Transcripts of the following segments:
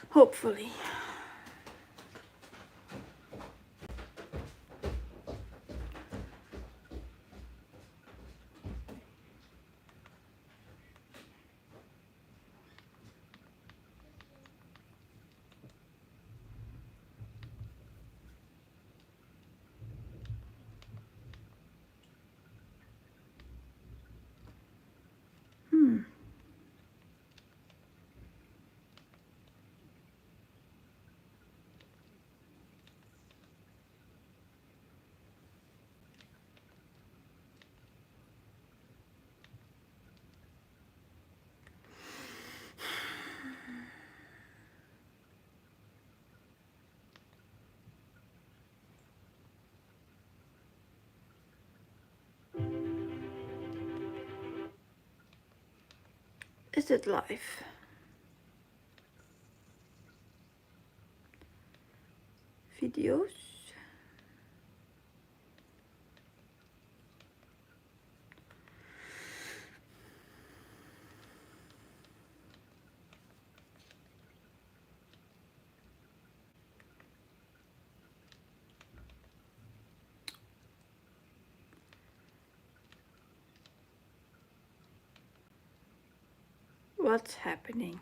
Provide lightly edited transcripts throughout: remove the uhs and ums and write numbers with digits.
Hopefully. Is it live? Videos. What's happening?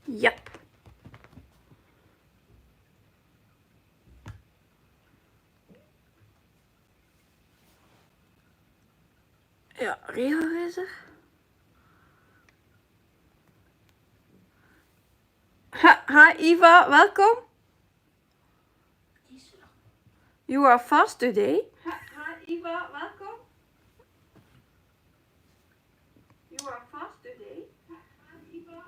Yep. Ja, Rio is er. Hi Eva, welcome. You are fast today. Hi Eva, welcome. You are fast today. Hi Eva.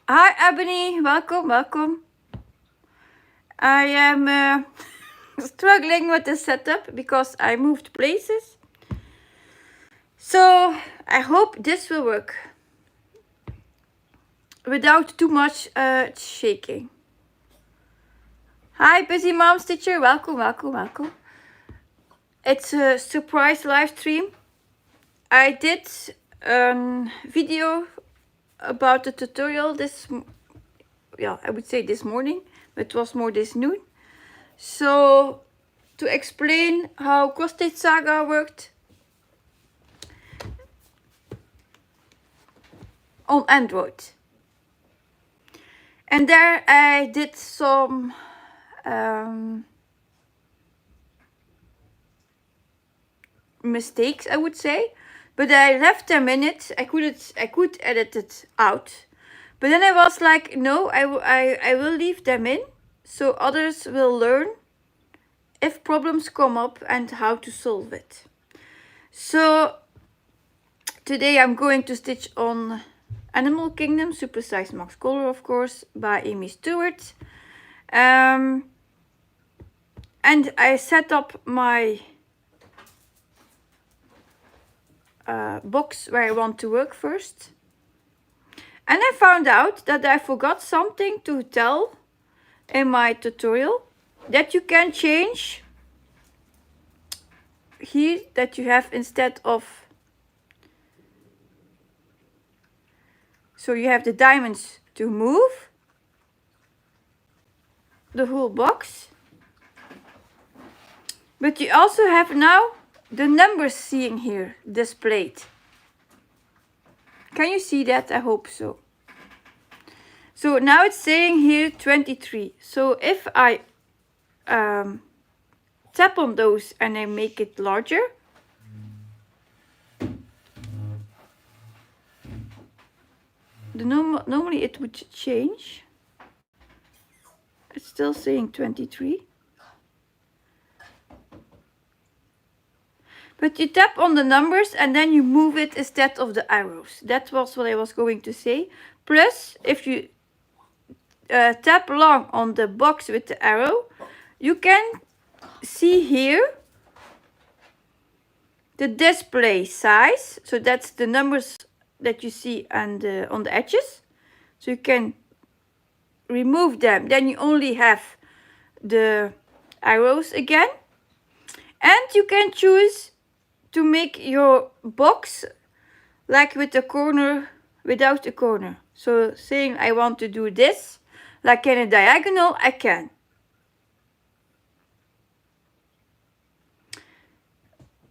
Hi Ebony, welcome, welcome. I am struggling with the setup because I moved places. So I hope this will work without too much shaking. Hi Busy Mom Stitcher, welcome, welcome, welcome. It's a surprise live stream. I did a video about the tutorial I would say this morning, but it was more this noon. So to explain how Cross-Stitch Saga worked on Android. And there I did some mistakes, I would say, but I left them in it. I could edit it out, but then I was like, no, I will leave them in so others will learn if problems come up and how to solve it. So today I'm going to stitch on Animal Kingdom Supersize Max Color, of course, by Amy Stewart. And I set up my box where I want to work first. And I found out that I forgot something to tell in my tutorial, that you can change here, that you have instead of, so you have the diamonds to move the whole box, but you also have now the numbers seeing here displayed. Can you see that? I hope so. So now it's saying here 23. So if I tap on those and I make it larger, normally it would change. It's still saying 23. But you tap on the numbers and then you move it instead of the arrows. That was what I was going to say. Plus, if you tap long on the box with the arrow, you can see here the display size. So that's the numbers that you see on the edges. So you can remove them. Then you only have the arrows again. And you can choose to make your box like with a corner, without a corner. So saying I want to do this, like in a diagonal, I can.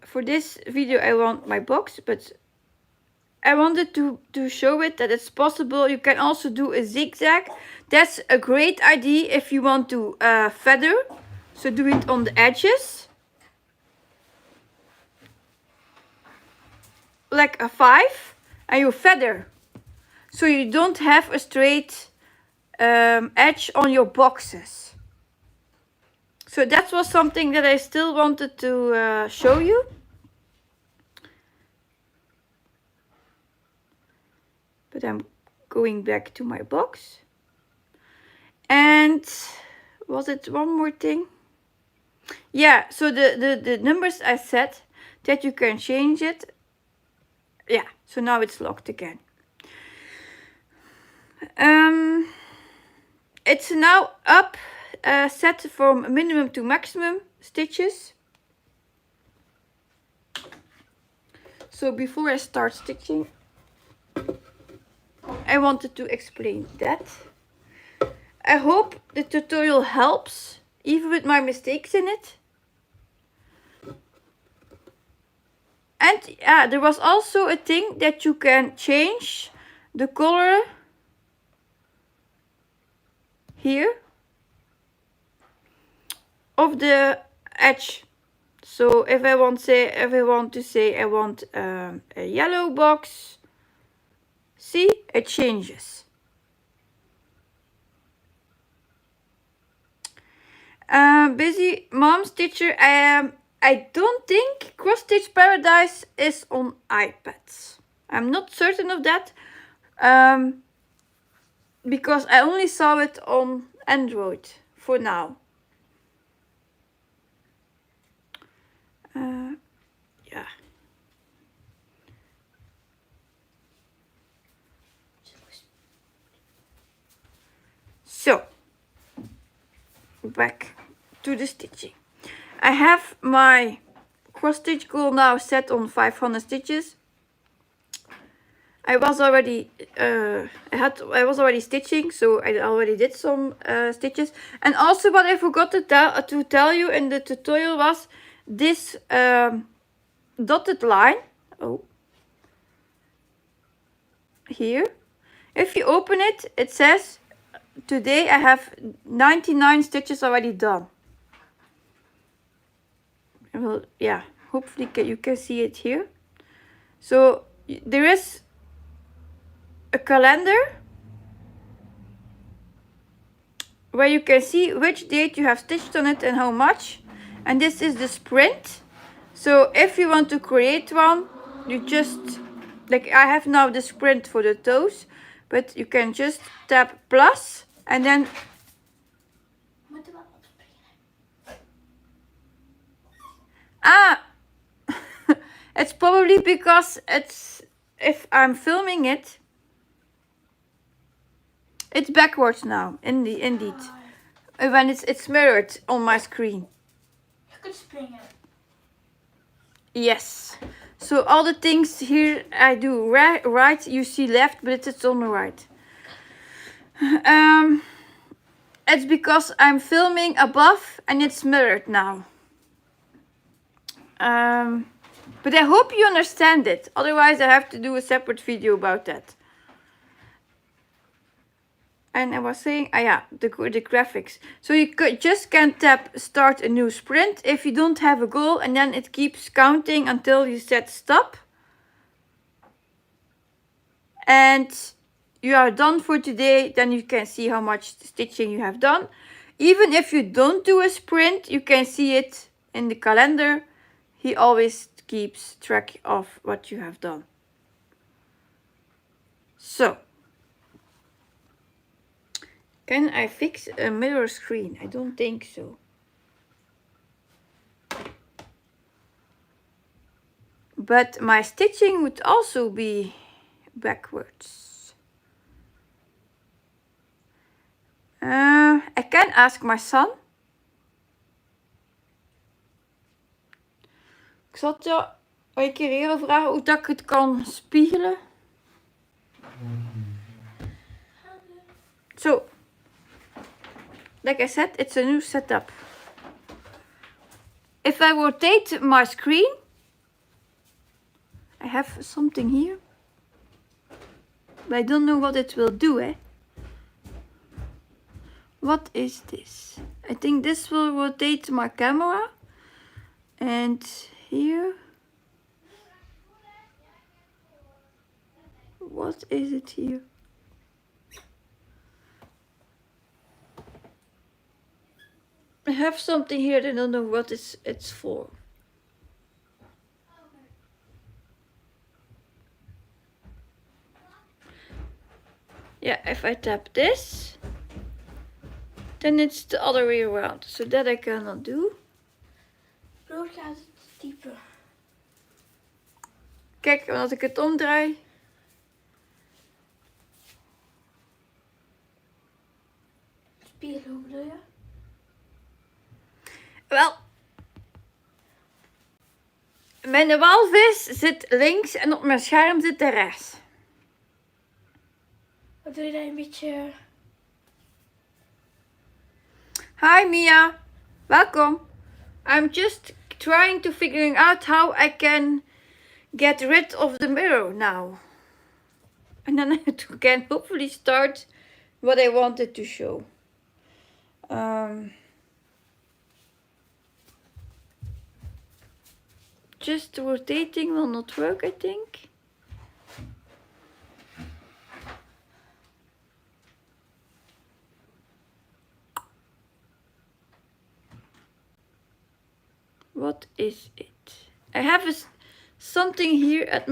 For this video I want my box, but I wanted to show it that it's possible. You can also do a zigzag. That's a great idea if you want to feather. So do it on the edges. Like a 5, and you feather. So you don't have a straight edge on your boxes. So that was something that I still wanted to show you. But I'm going back to my box. And was it one more thing? Yeah, so the numbers I said that you can change it. Yeah, so now it's locked again. It's now up set from minimum to maximum stitches. So before I start stitching, I wanted to explain that. I hope the tutorial helps, even with my mistakes in it. And yeah, there was also a thing that you can change the color here of the edge. So if I want to say I want a yellow box, see, it changes. Busy mom stitcher. I don't think Cross Stitch Paradise is on iPads. I'm not certain of that. Because I only saw it on Android for now. Yeah. So, back to the stitching. I have my cross stitch goal now set on 500 stitches. I was already stitching, so I already did some stitches. And also what I forgot to tell you in the tutorial was this dotted line. Oh, here. If you open it, it says today I have 99 stitches already done. Well, yeah, hopefully you can see it here. So there is a calendar where you can see which date you have stitched on it and how much. And this is the sprint. So if you want to create one, you just, like I have now the sprint for the toes, but you can just tap plus and then it's probably because if I'm filming it, it's backwards now. Indeed, when it's mirrored on my screen. You could spring it. Yes. So all the things here I do right, you see left, but it's on the right. It's because I'm filming above and it's mirrored now. But I hope you understand it. Otherwise I have to do a separate video about that. And I was saying, the graphics. So you just can tap start a new sprint if you don't have a goal, and then it keeps counting until you set stop. And you are done for today, then you can see how much stitching you have done. Even if you don't do a sprint, you can see it in the calendar. He always keeps track of what you have done. So, can I fix a mirror screen? I don't think so. But my stitching would also be backwards. I can ask my son. Ik zal het je een keer eerder vragen hoe dat ik het kan spiegelen. So, like I said, it's a new setup. If I rotate my screen, I have something here. But I don't know what it will do, eh? What is this? I think this will rotate my camera. And here. What is it here? I have something here that I don't know what it's for. Yeah, if I tap this, then it's the other way around. So that I cannot do. Brood gaat het dieper. Kijk, als ik het omdraai. Spiegel, hoe bedoel je? Wel, mijn walvis zit links en op mijn scherm zit de rechts. Wat doe je daar een beetje... Hi Mia, welcome. I'm just trying to figuring out how I can get rid of the mirror now. And then I can hopefully start what I wanted to show. Just rotating will not work, I think. What is it? I have something here at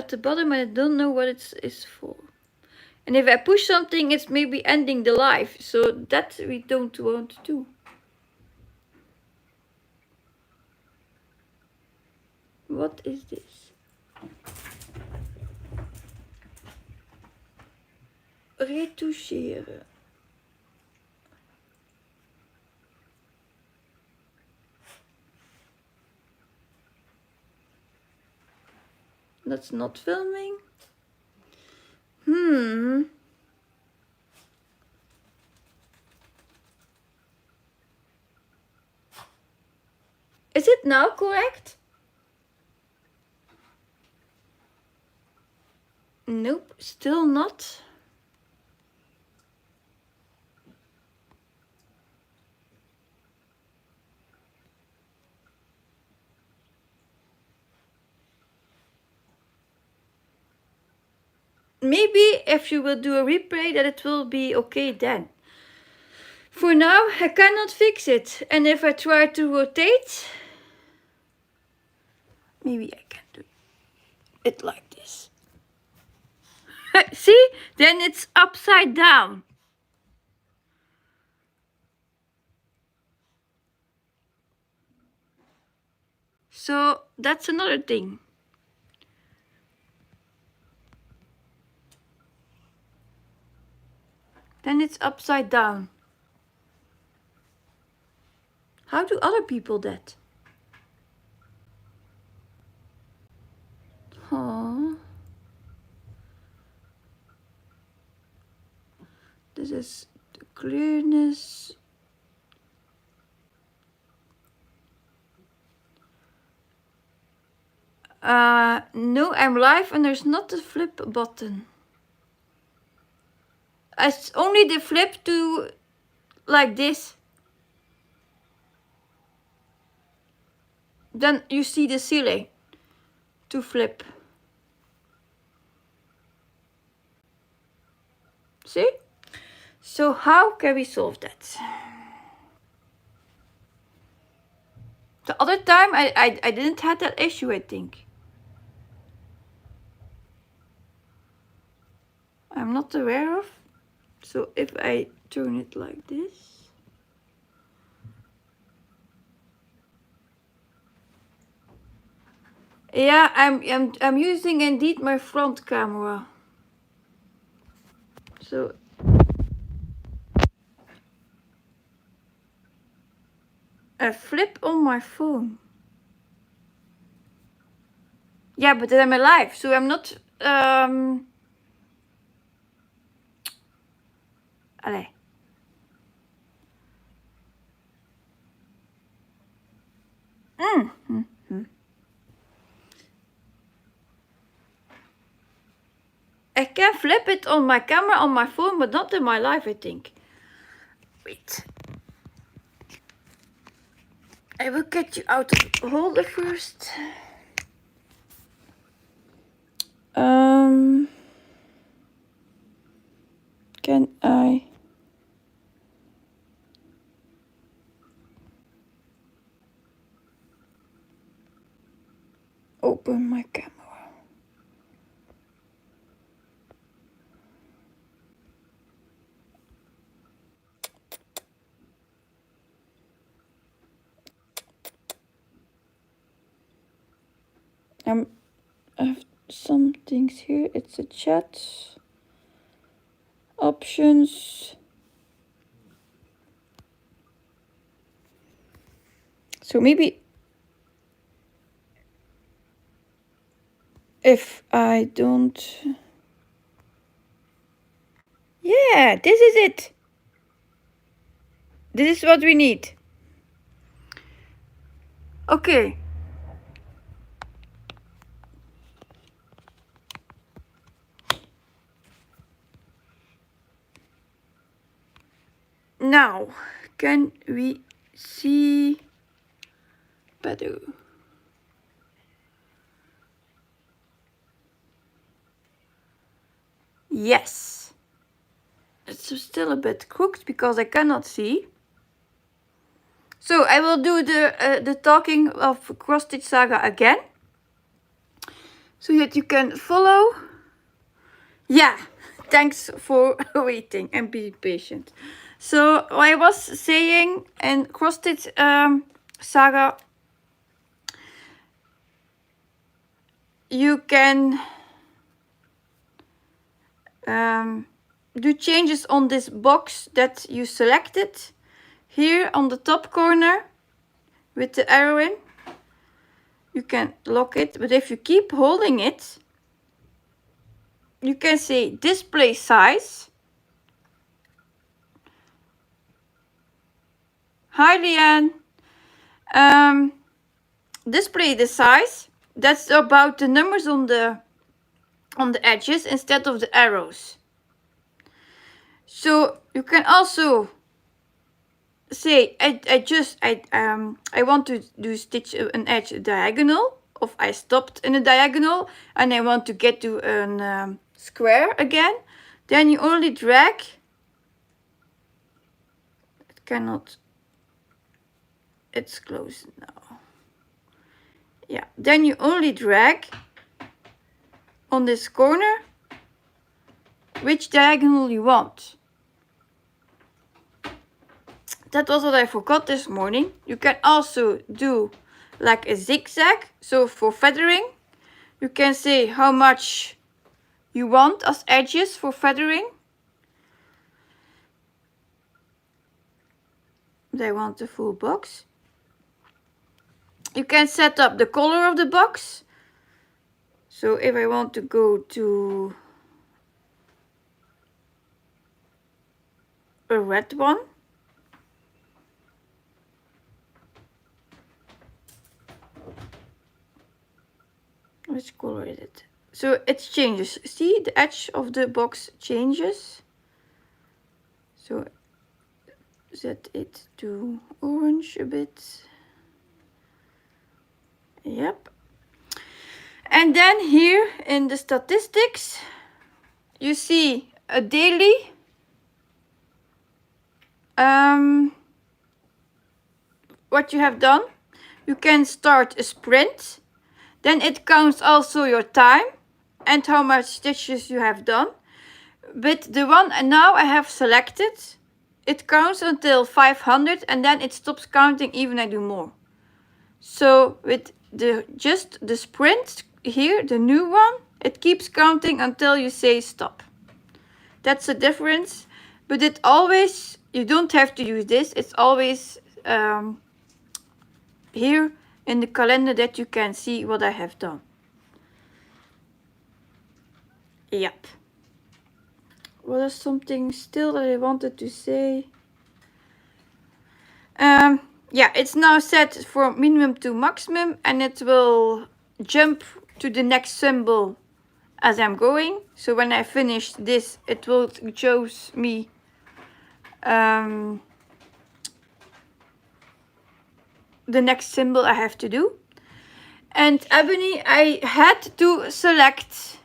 the bottom and I don't know what it is for. And if I push something, it's maybe ending the live. So that we don't want to do. What is this? Retoucheren. That's not filming. Is it now correct? Nope, still not. Maybe if you will do a replay that it will be okay then. For now, I cannot fix it. And if I try to rotate, maybe I can do it like this. See? Then it's upside down. So that's another thing. Then it's upside down. How do other people that? Oh. This is the clearness. No, I'm live and there's not the flip button. It's only the flip to like this. Then you see the ceiling to flip. See? So how can we solve that? The other time I didn't have that issue, I think. I'm not aware of. So if I turn it like this. Yeah, I'm using indeed my front camera. So a flip on my phone. Yeah, but I'm alive, so I'm not. Allee. I can flip it on my camera on my phone, but not in my life, I think. Wait. I will get you out of the holder first. Can I open my camera? I have some things here. It's a chat. Options. So maybe if I don't... Yeah, this is it. This is what we need. Okay. Now, can we see better? Yes. It's still a bit crooked because I cannot see. So I will do the talking of Cross Stitch Saga again, so that you can follow. Yeah, thanks for waiting and being patient. So I was saying in Cross Stitch Saga, you can do changes on this box that you selected here on the top corner with the arrow in. You can lock it, but if you keep holding it, you can say display size. Hi Leanne. Display the size. That's about the numbers on the edges instead of the arrows. So you can also say I want to do stitch an edge diagonal, or I stopped in a diagonal and I want to get to a square again. Then you only drag. It cannot. It's closed now. Yeah. Then you only drag on this corner which diagonal you want. That was what I forgot this morning. You can also do like a zigzag. So for feathering, you can say how much you want as edges for feathering. They want the full box. You can set up the color of the box. So if I want to go to a red one, which color is it? So it changes. See, the edge of the box changes. So set it to orange a bit. Yep. And then here in the statistics, you see a daily. What you have done. You can start a sprint. Then it counts also your time and how much stitches you have done. But the one now I have selected, it counts until 500 and then it stops counting even I do more. So with just the sprint here, the new one, it keeps counting until you say stop. That's the difference. But it always, you don't have to use this. It's always here in the calendar that you can see what I have done. Yep. What is something still that I wanted to say? Yeah, it's now set from minimum to maximum, and it will jump to the next symbol as I'm going. So when I finish this, it will shows me the next symbol I have to do. And Ebony, I had to select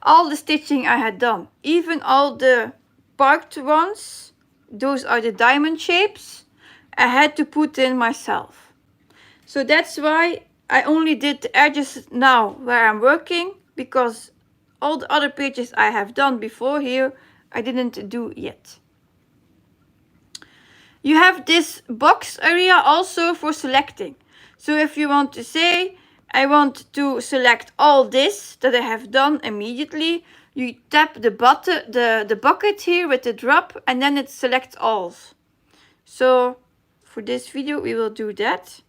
all the stitching I had done, even all the parked ones. Those are the diamond shapes. I had to put in myself. So that's why I only did the edges now where I'm working, because all the other pages I have done before here, I didn't do yet. You have this box area also for selecting. So if you want to say, I want to select all this that I have done immediately, you tap the button, the bucket here with the drop, and then it selects all. So for this video we will do that.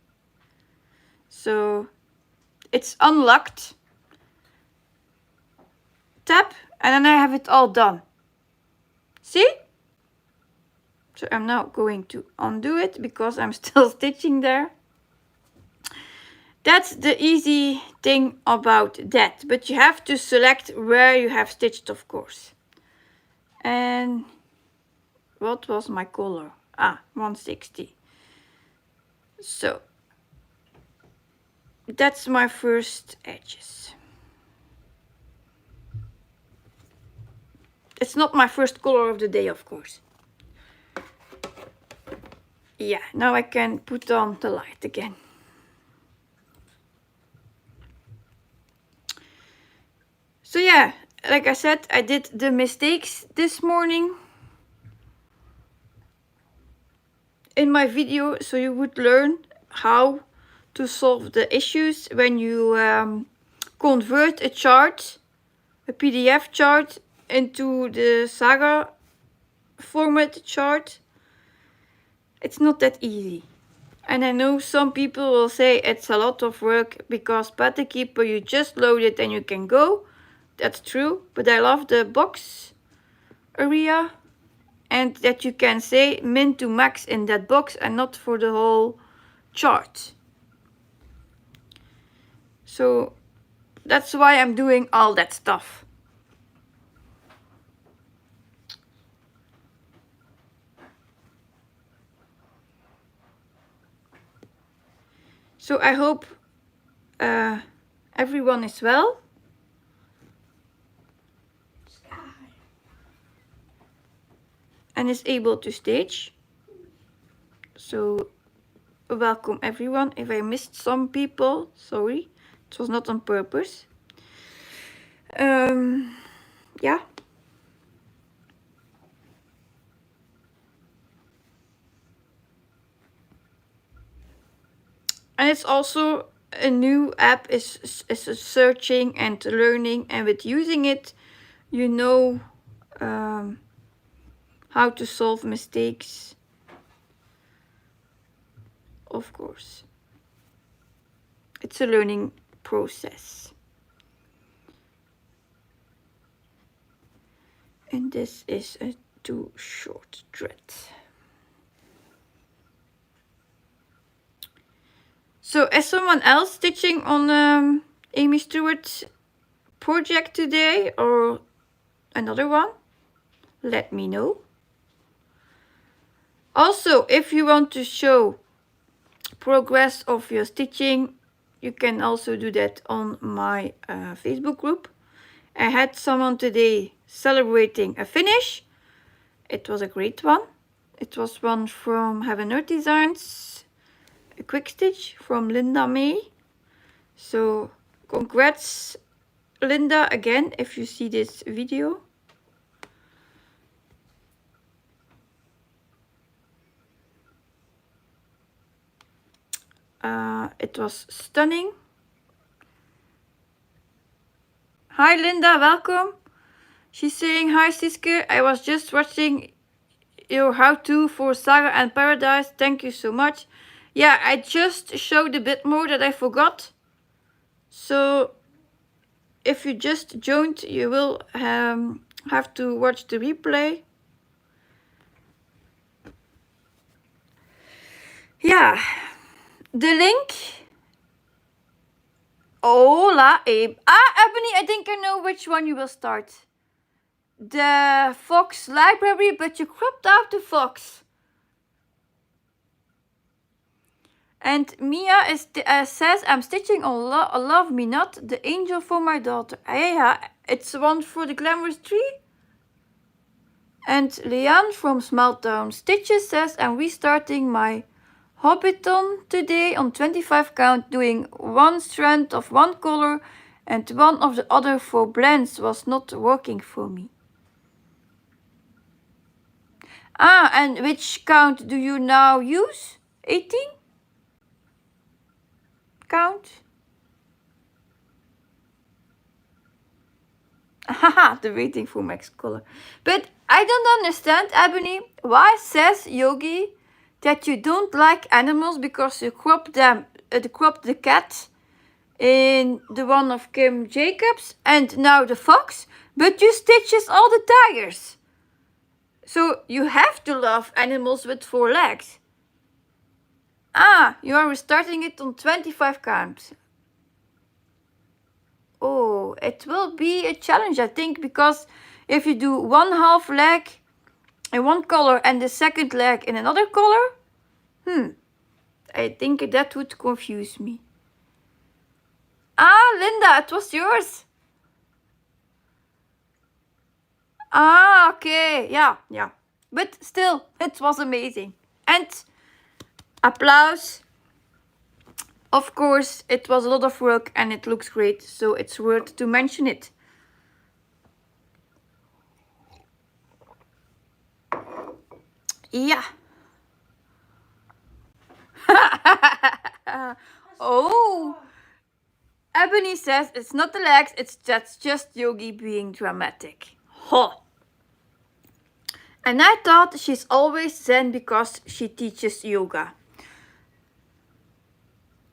So it's unlocked. Tap, and then I have it all done. See? So I'm now going to undo it because I'm still stitching there. That's the easy thing about that, but you have to select where you have stitched, of course. And what was my color? 160. So that's my first edges. It's not my first color of the day, of course. Yeah, now I can put on the light again. So yeah, like I said, I did the mistakes this morning in my video, so you would learn how to solve the issues when you convert a chart, a PDF chart, into the Saga format chart. It's not that easy. And I know some people will say it's a lot of work because Pattern Keeper, you just load it and you can go. That's true, but I love the box area, and that you can say min to max in that box and not for the whole chart. So that's why I'm doing all that stuff. So I hope everyone is well. And is able to stitch. So welcome everyone. If I missed some people, sorry, it was not on purpose. Yeah. And it's also a new app, is searching and learning, and with using it, you know how to solve mistakes, of course. It's a learning process. And this is a too short thread. So is someone else stitching on Amy Stewart's project today, or another one? Let me know. Also, if you want to show progress of your stitching, you can also do that on my Facebook group. I had someone today celebrating a finish. It was a great one. It was one from Heaven Earth Designs, a quick stitch from Linda May. So congrats, Linda, again, if you see this video. It was stunning. Hi Linda, welcome. She's saying, hi Siske, I was just watching your how-to for Saga and Paradise. Thank you so much. Yeah, I just showed a bit more that I forgot. So if you just joined, you will have to watch the replay. Yeah, the link. Hola, Abe. Ebony, I think I know which one you will start. The Fox library, but you cropped out the fox. And Mia says, I'm stitching on Love Me Not, the angel for my daughter. Yeah, it's one for the glamorous tree. And Leanne from Smalltown Stitches says, I'm restarting my Hobbiton today on 25 count, doing one strand of one color and one of the other for blends was not working for me. And which count do you now use? 18? Count? Haha, the waiting for max color. But I don't understand, Ebony, why says Yogi that you don't like animals because you cropped the cat in the one of Kim Jacobs and now the fox, but you stitches all the tigers. So you have to love animals with 4 legs. You are restarting it on 25 count. Oh, it will be a challenge, I think, because if you do 1/2 leg in one color and the second leg in another color, I think that would confuse me. Linda, it was yours. Okay, yeah. But still, it was amazing. And applause. Of course, it was a lot of work and it looks great, so it's worth to mention it. Yeah. Oh. Ebony says it's not the legs, that's just Yogi being dramatic. And I thought she's always zen because she teaches yoga.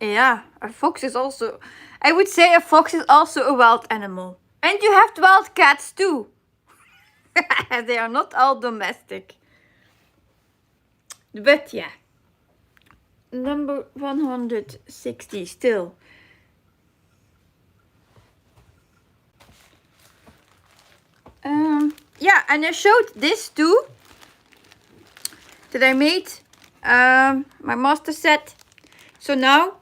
Yeah, a fox is also... I would say a fox is also a wild animal. And you have wild cats too. They are not all domestic. But yeah. Number 160 still. Yeah, and I showed this too. That I made my master set. So now,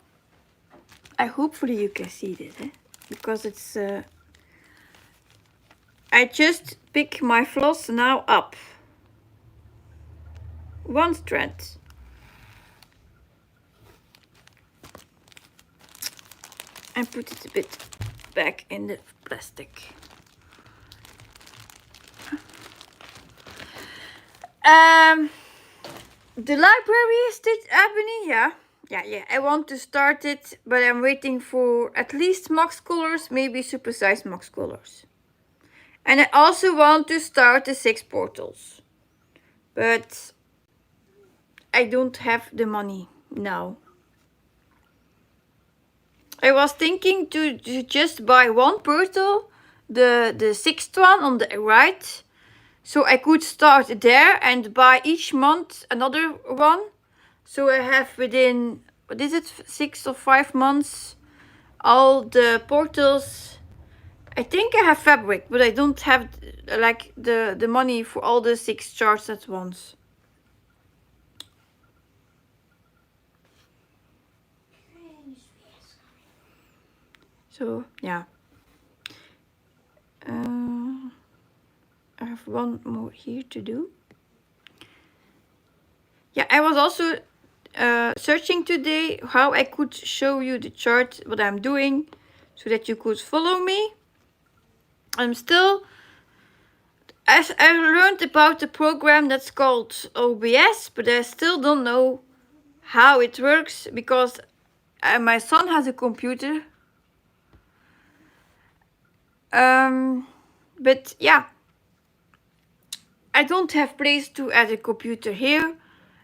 hopefully you can see this, because it's... I just pick my floss now up. One strand. And put it a bit back in the plastic. The library stitch Ebony, yeah. I want to start it, but I'm waiting for at least max colors, maybe supersized max colors. And I also want to start the 6 portals, but I don't have the money now. I was thinking to just buy one portal, the 6th one on the right, so I could start there and buy each month another one. So I have within, 6 or 5 months, all the portals. I think I have fabric, but I don't have like the money for all the 6 charts at once. So yeah. I have one more here to do. Yeah, I was also searching today how I could show you the chart, what I'm doing, so that you could follow me. I'm still... I learned about the program that's called OBS, but I still don't know how it works, because my son has a computer. But yeah, I don't have place to add a computer here,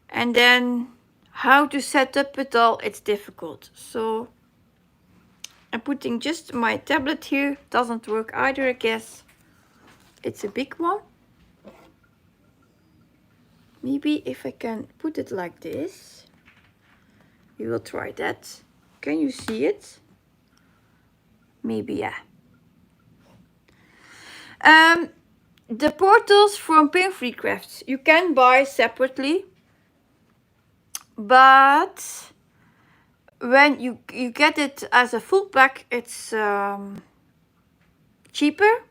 and then how to set up it all, it's difficult. So I'm putting just my tablet here. Doesn't work either, I guess. It's a big one. Maybe if I can put it like this. We will try that. Can you see it? Maybe, yeah. The portals from Pinfree Crafts you can buy separately, but when you get it as a full pack, it's cheaper,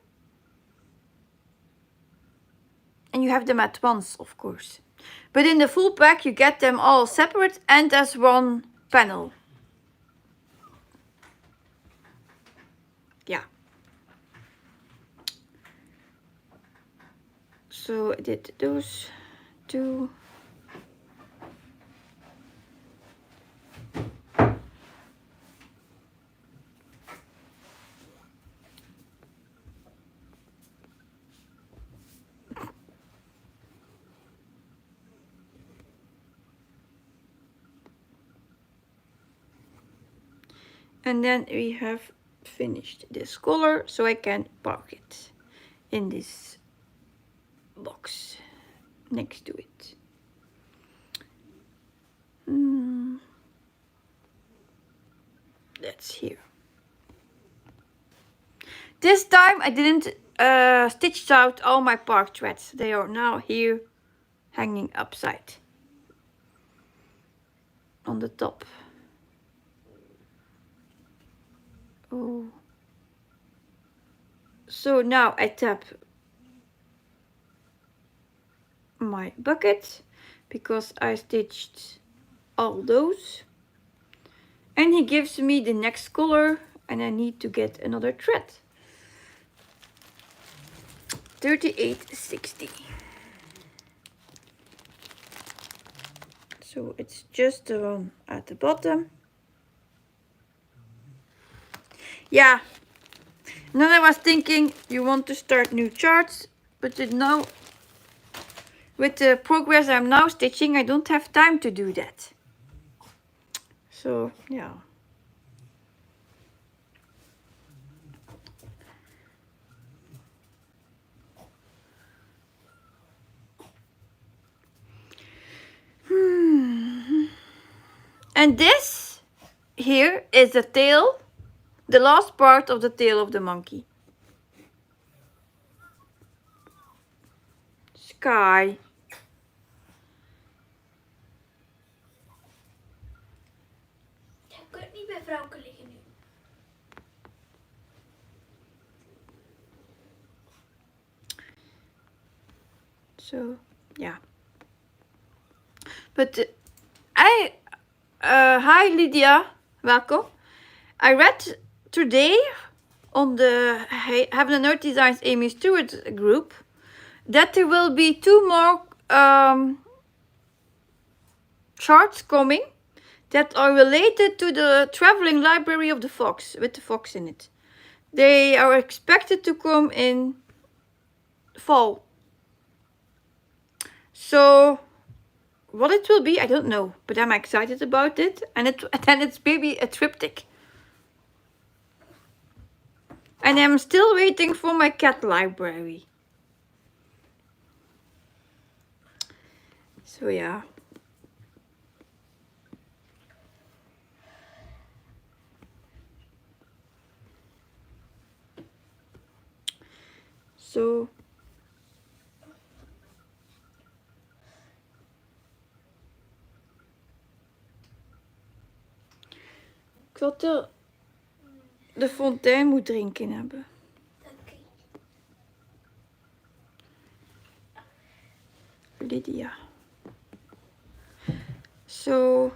and you have them at once, of course. But in the full pack, you get them all separate and as one panel. Yeah. So I did those two. And then we have finished this color, so I can park it in this box next to it. That's here. This time I didn't stitch out all my park threads. They are now here hanging upside on the top. Oh. So now I tap my bucket because I stitched all those, and he gives me the next color, and I need to get another thread. 3860. So it's just the one at the bottom. Yeah. And then I was thinking you want to start new charts, but now with the progress I'm now stitching, I don't have time to do that. So yeah. And this here is the tail, the last part of the tail of the monkey. Sky. Je kunt niet bij vrouwen liggen nu. So yeah. But hi Lydia, welcome. I read today on the Heaven and Earth Designs Amy Stewart group that there will be 2 more charts coming that are related to the traveling library of the fox, with the fox in it. They are expected to come in fall. So what it will be, I don't know, but I'm excited about it. And then it's maybe a triptych. And I'm still waiting for my cat library. So yeah. So ik wil de fontein moet drinken hebben. Oké. Lydia. So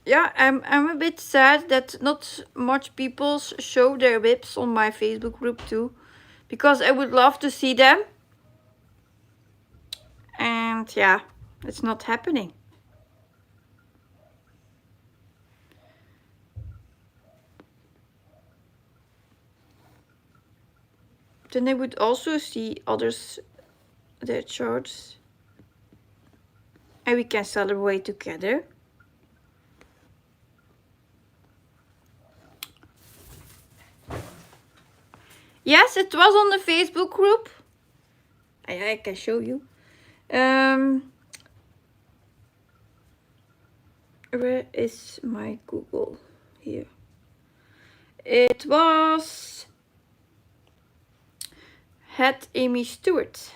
yeah, I'm a bit sad that not much people show their whips on my Facebook group too, because I would love to see them. And yeah, it's not happening. Then I would also see others their charts, and we can celebrate together. Yes, it was on the Facebook group. I can show you. Where is my Google? Here. It was had Amy Stewart.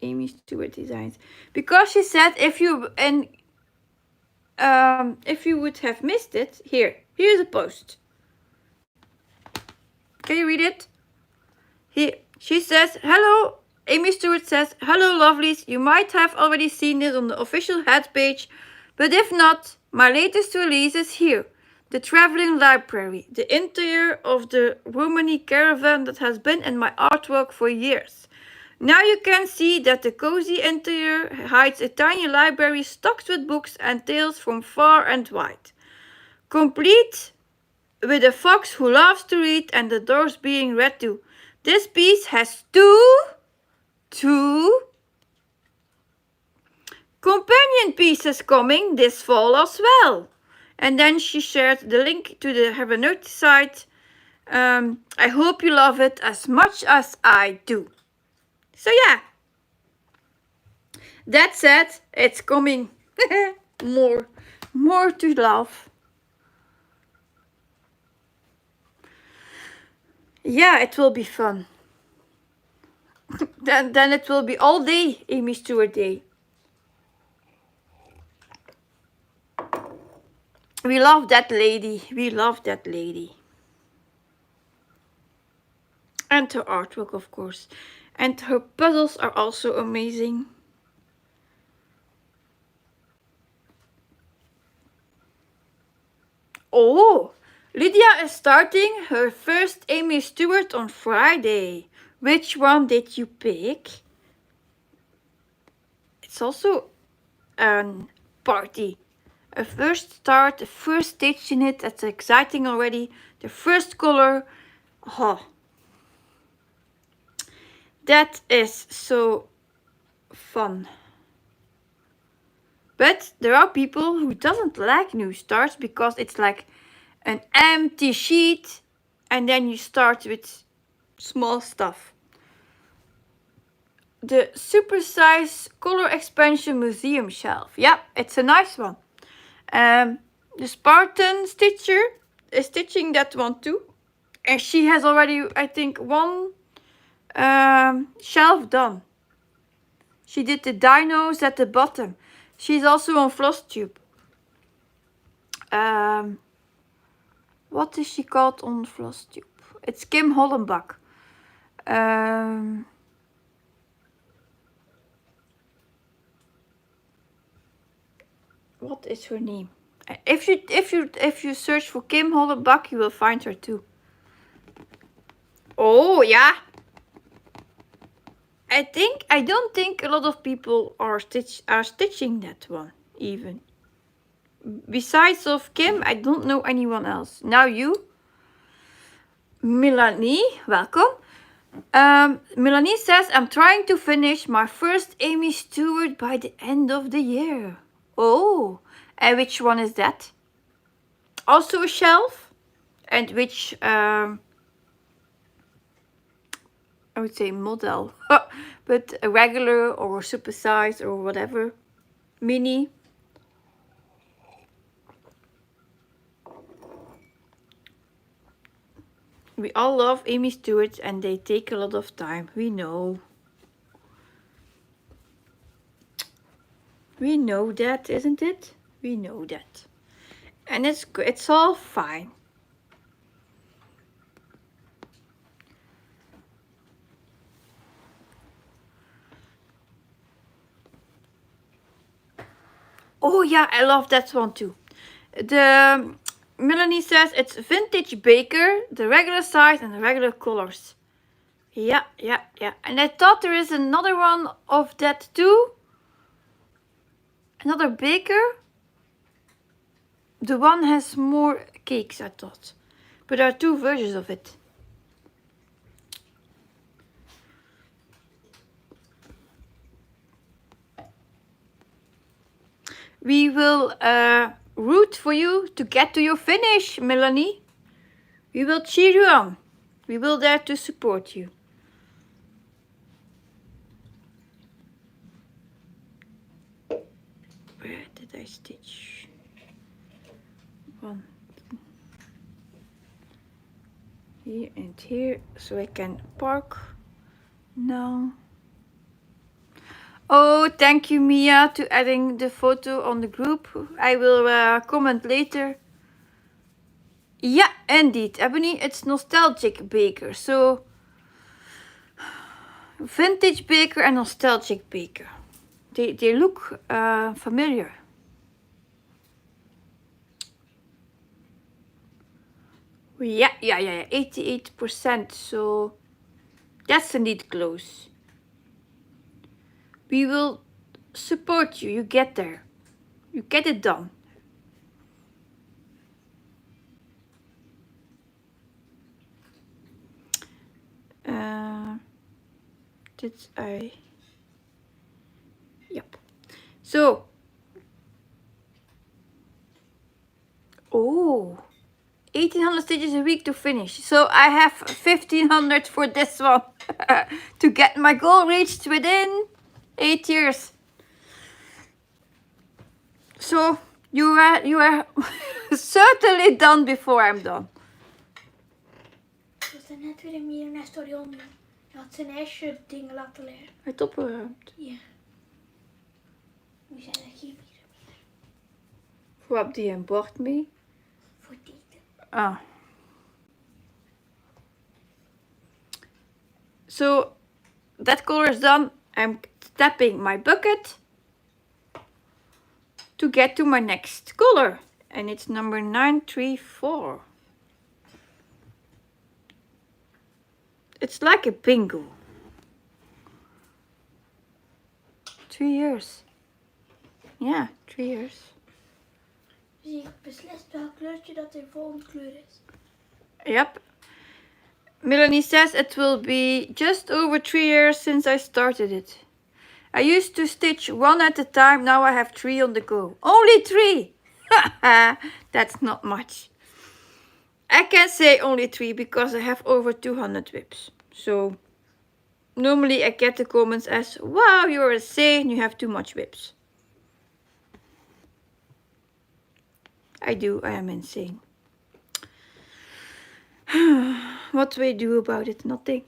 Amy Stewart Designs. Because she said if you would have missed it, here's a post. Can you read it? Here, she says, hello, Amy Stewart says, hello lovelies, you might have already seen this on the official head page, but if not, my latest release is here. The Traveling Library, the interior of the Romani caravan that has been in my artwork for years. Now you can see that the cozy interior hides a tiny library stocked with books and tales from far and wide. Complete with a fox who loves to read and the doors being read to. This piece has two companion pieces coming this fall as well. And then she shared the link to the Herbenert site. I hope you love it as much as I do. So yeah, that said, it's coming. more to love. Yeah, it will be fun. then it will be all day Amy Stewart Day. We love that lady. We love that lady. And her artwork, of course. And her puzzles are also amazing. Oh, Lydia is starting her first Amy Stewart on Friday. Which one did you pick? It's also a party. A first start, a first stitch in it. That's exciting already. The first color. Oh, that is so fun. But there are people who doesn't like new starts because it's like an empty sheet and then you start with small stuff. The super size color expansion museum shelf. Yeah, it's a nice one. The Spartan stitcher is stitching that one too. And she has already, I think, one shelf done. She did the dinos at the bottom. She's also on floss tube. What is she called on floss tube? It's Kim Hollenbach. What is her name? If you search for Kim Hollenbach, you will find her too. Oh yeah. I don't think a lot of people are stitching that one even. Besides of Kim, I don't know anyone else. Now you. Melanie, welcome. Melanie says, I'm trying to finish my first Amy Stewart by the end of the year. Oh, and which one is that? Also a shelf? And which, I would say model, but a regular or super size or whatever, mini. We all love Amy Stewart and they take a lot of time, we know. We know that, isn't it? We know that. And it's all fine. Oh yeah, I love that one too. The Melanie says it's vintage baker, the regular size and the regular colors. Yeah. And I thought there is another one of that too. Another baker. The one has more cakes, I thought. But there are two versions of it. We will root for you to get to your finish, Melanie. We will cheer you on. We will there to support you. Where did I stitch? One. Here and here, so I can park now. Oh, thank you, Mia, to adding the photo on the group. I will comment later. Yeah, indeed, Ebony, it's nostalgic baker. So, vintage baker and nostalgic baker. They look familiar. Yeah, 88%. So, that's indeed close. We will support you. You get there. You get it done. Did I? Yep. So. Oh. 1800 stitches a week to finish. So I have 1500 for this one. To get my goal reached within 8 years. So you are certainly done before I'm done. Ik was er net weer meer naar Storion doen. Hij had zijn eigen dingen laten leren. Uit opgeruimd. Ja. Nu zijn er geen meer. Hoe heb je een bord mee? Voor eten. Ah. So that color is done. I'm tapping my bucket to get to my next color. And it's number 934. It's like a bingo. 3 years. Yeah, 3 years. Dus je beslist welk kleurtje dat de volgende kleur is. Yep. Melanie says it will be just over 3 years since I started it. I used to stitch 1 at a time, now I have 3 on the go. Only 3! That's not much. I can say only 3 because I have over 200 whips. So, normally I get the comments as, wow, you're insane, you have too much whips. I do, I am insane. What do we do about it? Nothing.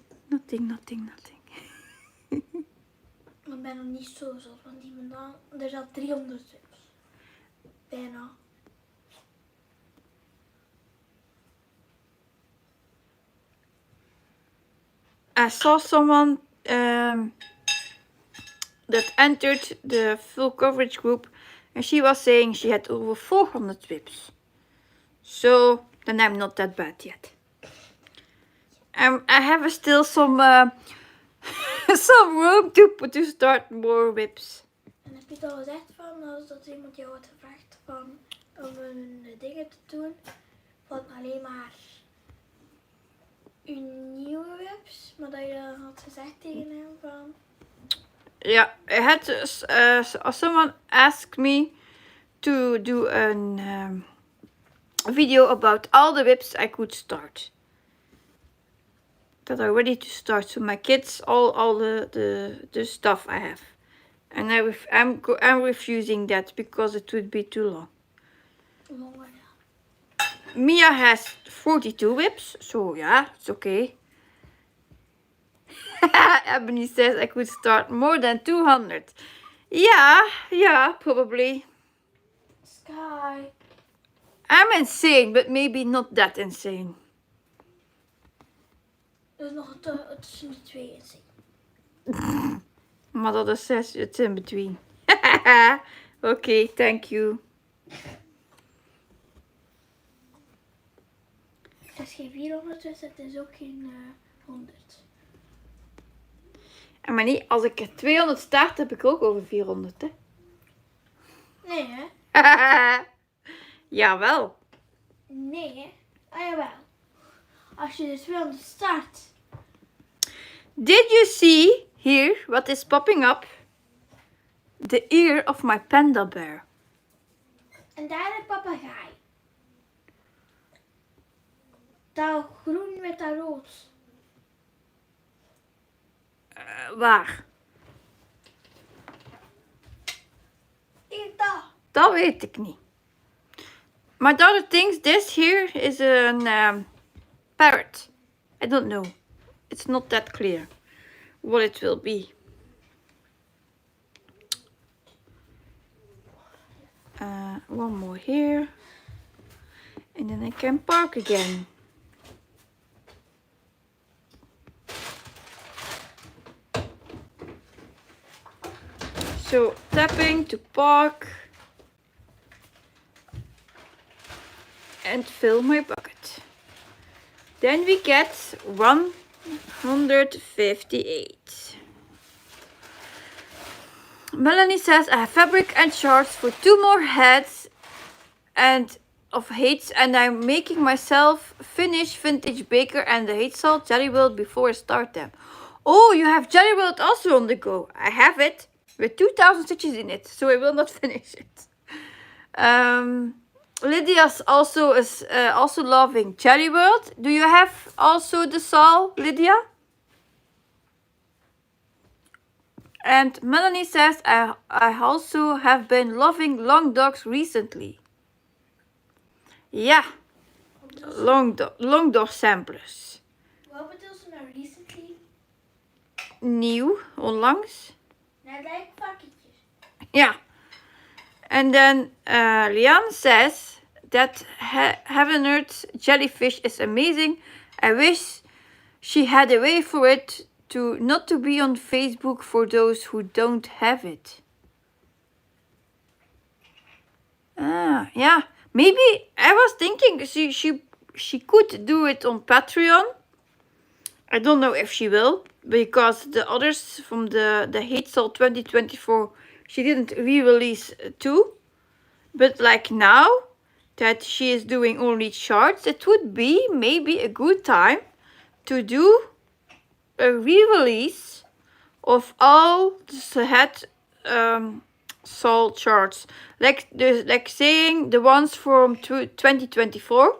Ik ben nog niet zo zot, want die vandaan, er zat 300 stuks. Bijna. I saw someone that entered the full coverage group and she was saying she had over 400 whips. So then I'm not that bad yet. I have still some some room to start more whips. En heb je het al gezegd van, als dat iemand jou had gevraagd van, om een dingen te doen, van alleen maar uw nieuwe webs, maar dat je dan had gezegd tegen hem van... Yeah, I had someone asked me to do a video about all the whips I could start. That are ready to start. So my kids, all the stuff I have. And I'm refusing that because it would be too long. Longer. Mia has 42 whips, so yeah, it's okay. Ebony says I could start more than 200. Yeah, probably. Sky. I'm insane, but maybe not that insane. Dus nog tussen de twee in zien. Mother says it's in between. Okay, thank you. Het is geen 400, dus het is ook geen 100. En maar niet, als ik er 200 start, heb ik ook over 400, hè? Nee, hè? Jawel. Nee, hè? Ah, jawel. Als je de 200 start. Did you see here what is popping up? The ear of my panda bear. En daar een papegaai. Dat groen met dat rood. Waar? Hier, dat. Dat weet ik niet. Maar the other things, this here is a parrot. I don't know. It's not that clear what it will be. One more here. And then I can park again. So tapping to park. And fill my bucket. Then we get 158. Melanie says I have fabric and shards for 2 more heads and of heights, and I'm making myself finish vintage baker and the hate salt jelly world before I start them. Oh, you have jelly world also on the go. I have it with 2000 stitches in it, so I will not finish it. Lydia's also is also loving Jelly World. Do you have also the Saul, Lydia? And Melanie says I also have been loving long dogs recently. Ja, long dog samplers. Wat bedoel ze nou recently? Nieuw, onlangs. Nou, dat lijkt pakketjes. Ja. And then Liane says that Heaven Earth jellyfish is amazing. I wish she had a way for it to not to be on Facebook for those who don't have it. Yeah. Maybe I was thinking she could do it on Patreon. I don't know if she will, because the others from the Hate Soul 2024 she didn't re-release too. But like now that she is doing only charts, it would be maybe a good time to do a re-release of all the head soul charts. Like saying the ones from 2024,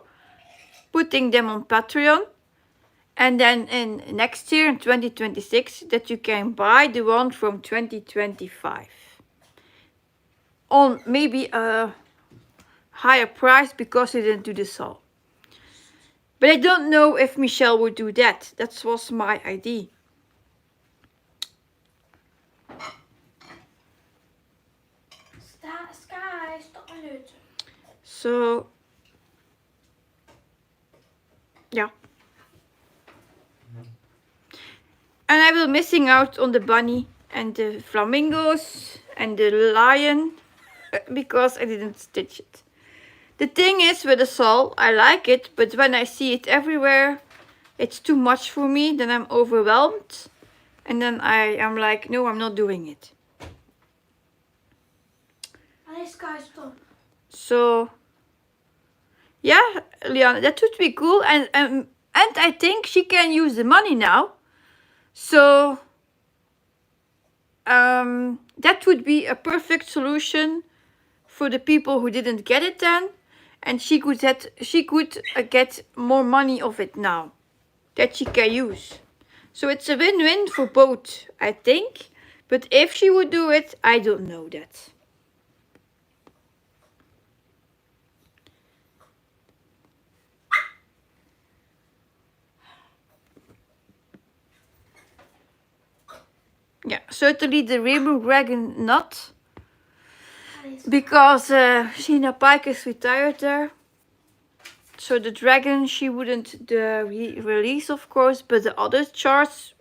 putting them on Patreon. And then in next year, in 2026, that you can buy the one from 2025. On maybe a higher price because they didn't do the soul. But I don't know if Michelle would do that. That was my idea. Sky, stop minuten. So, yeah. And I will missing out on the bunny and the flamingos and the lion because I didn't stitch it. The thing is with the soul, I like it, but when I see it everywhere, it's too much for me. Then I'm overwhelmed. And then I'm like, no, I'm not doing it. Sky, stop. So, yeah, Liana, that would be cool. And I think she can use the money now. So, that would be a perfect solution for the people who didn't get it then. And she could get more money of it now that she can use. So it's a win-win for both, I think. But if she would do it, I don't know that. Yeah, certainly the Rainbow Dragon not. Because Sheena Pike is retired there. So the dragon, she wouldn't release, of course. But the other charts,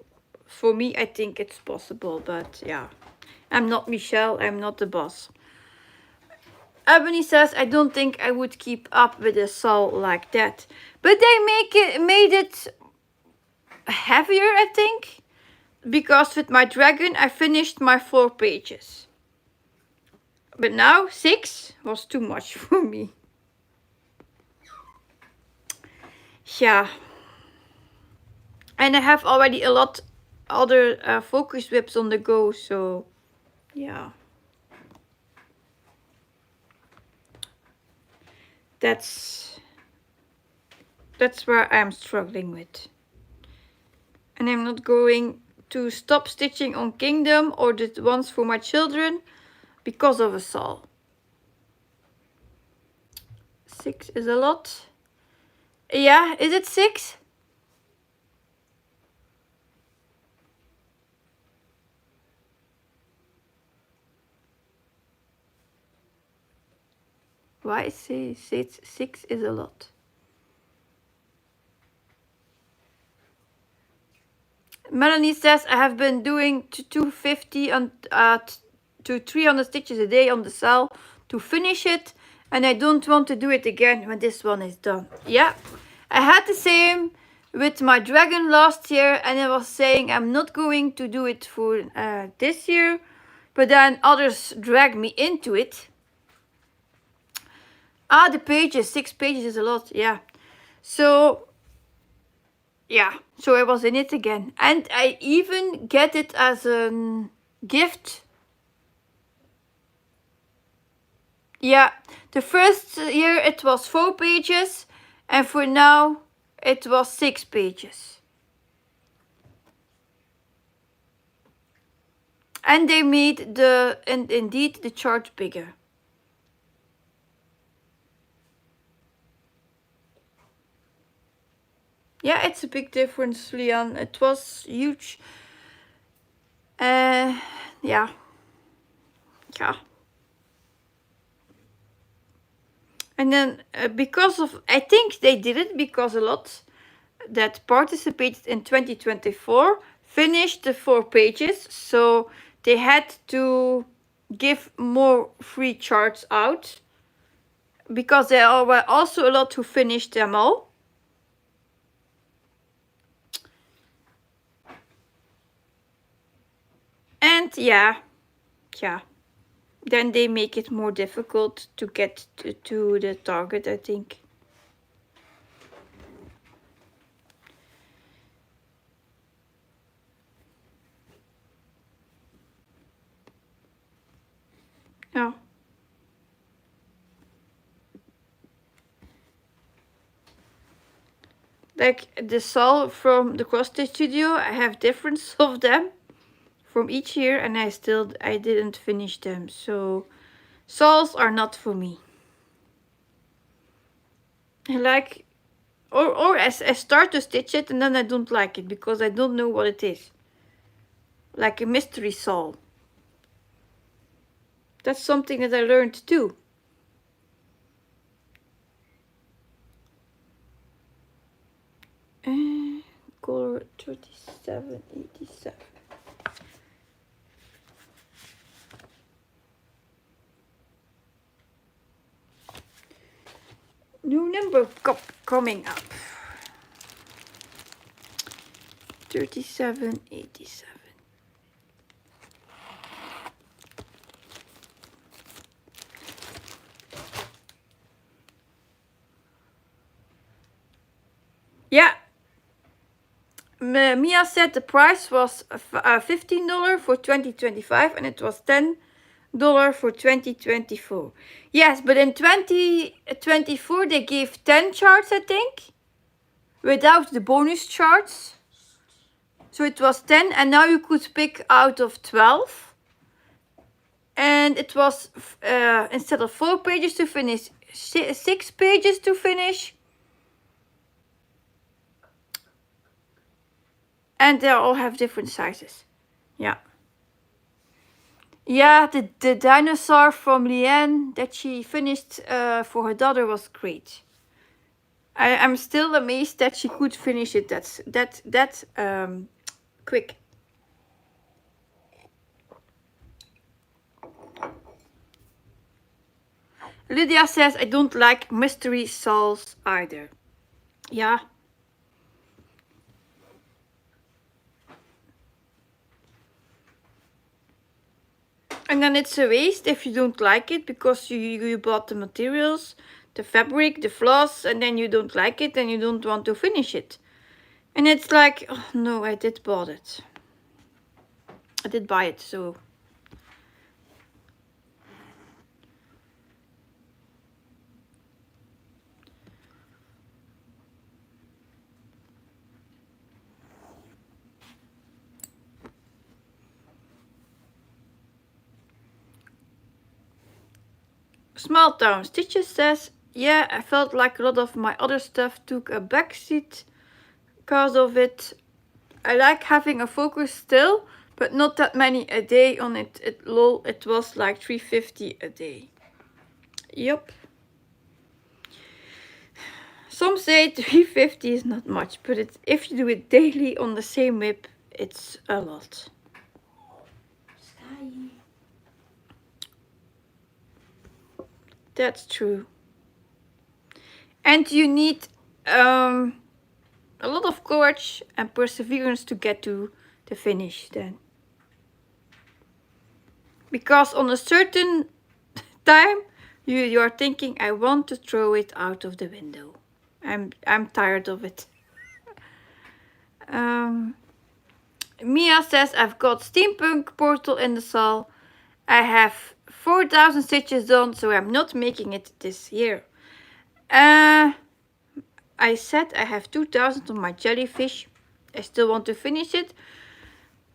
for me, I think it's possible. But yeah, I'm not Michelle. I'm not the boss. Ebony says, I don't think I would keep up with a soul like that. But they made it heavier, I think. Because with my dragon, I finished my 4 pages. But now 6 was too much for me. Yeah. And I have already a lot other focus whips on the go, so yeah. That's where I'm struggling with. And I'm not going to stop stitching on Kingdom or the ones for my children because of a saw. 6 is a lot. Yeah, is it 6? Why say 6 is a lot? Melanie says I have been doing 250 to 300 stitches a day on the cell to finish it, and I don't want to do it again when this one is done. Yeah, I had the same with my dragon last year, and I was saying I'm not going to do it for this year, but then others drag me into it. The pages, 6 pages is a lot. Yeah, so yeah, so I was in it again, and I even get it as a gift. Yeah, the first year it was 4 pages, and for now it was 6 pages. And they made indeed the chart bigger. Yeah, it's a big difference, Leon. It was huge. Yeah. Yeah. And then because of, I think they did it because a lot that participated in 2024 finished the 4 pages. So they had to give more free charts out because there were also a lot who finished them all. And yeah, then they make it more difficult to get to the target, I think. Yeah. Like the Sol from the Cross Stitch Studio, I have difference of them from each year, and I didn't finish them. So Sols are not for me. I like, or I start to stitch it and then I don't like it because I don't know what it is. Like a mystery sol. That's something that I learned too. Color 3787. New number coming up. 3787. Yeah. Mia said the price was $15 for 2025 and it was $10 for 2024. Yes, but in 2024 they gave 10 charts, I think, without the bonus charts. So it was 10 and now you could pick out of 12. And it was, instead of 4 pages to finish, 6 pages to finish. And they all have different sizes. Yeah. Yeah, the dinosaur from Leanne that she finished for her daughter was great. I'm still amazed that she could finish it that quick. Lydia says I don't like mystery souls either. Yeah. And then it's a waste if you don't like it because you bought the materials, the fabric, the floss, and then you don't like it and you don't want to finish it. And it's like, oh no, I did bought it. I did buy it, so. Small Town Stitches says, yeah, I felt like a lot of my other stuff took a backseat because of it. I like having a focus still, but not that many a day on it. It was like 350 a day. Yup. Some say 350 is not much, but if you do it daily on the same whip, it's a lot. Sky. That's true. And you need a lot of courage and perseverance to get to the finish then. Because on a certain time you are thinking, I want to throw it out of the window. I'm tired of it. Mia says, I've got Steampunk Portal in the saw. I have 4,000 stitches done, so I'm not making it this year. I said I have 2,000 on my jellyfish. I still want to finish it,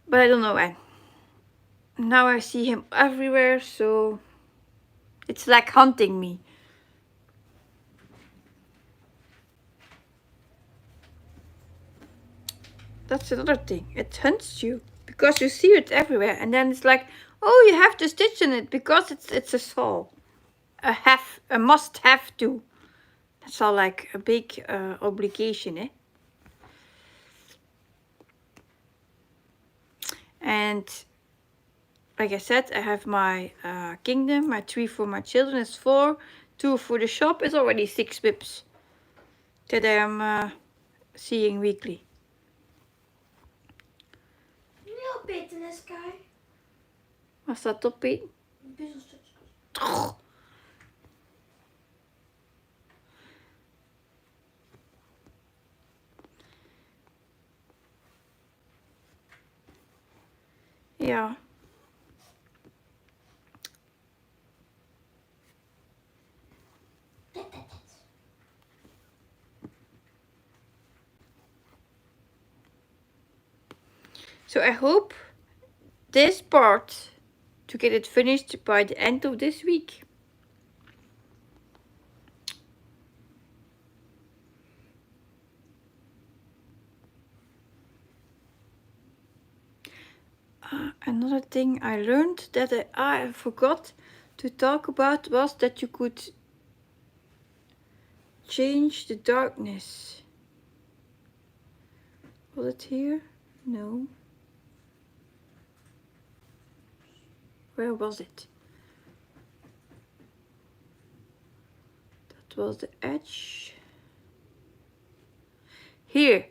but I don't know when. Now I see him everywhere, so it's like hunting me. That's another thing. It hunts you because you see it everywhere, and then it's like, oh, you have to stitch in it because it's a saw. A must have to. That's all like a big obligation, eh? And like I said, I have my kingdom, my 3 for my children is 4, 2 for the shop is already 6 whips that I am seeing weekly. Niet opeten, hè, Sky. Was dat opeten? Puzzelstukjes. Ja. So I hope this part to get it finished by the end of this week. Another thing I learned that I forgot to talk about was that you could change the darkness. Was it here? No. Where was it? That was the edge. Here.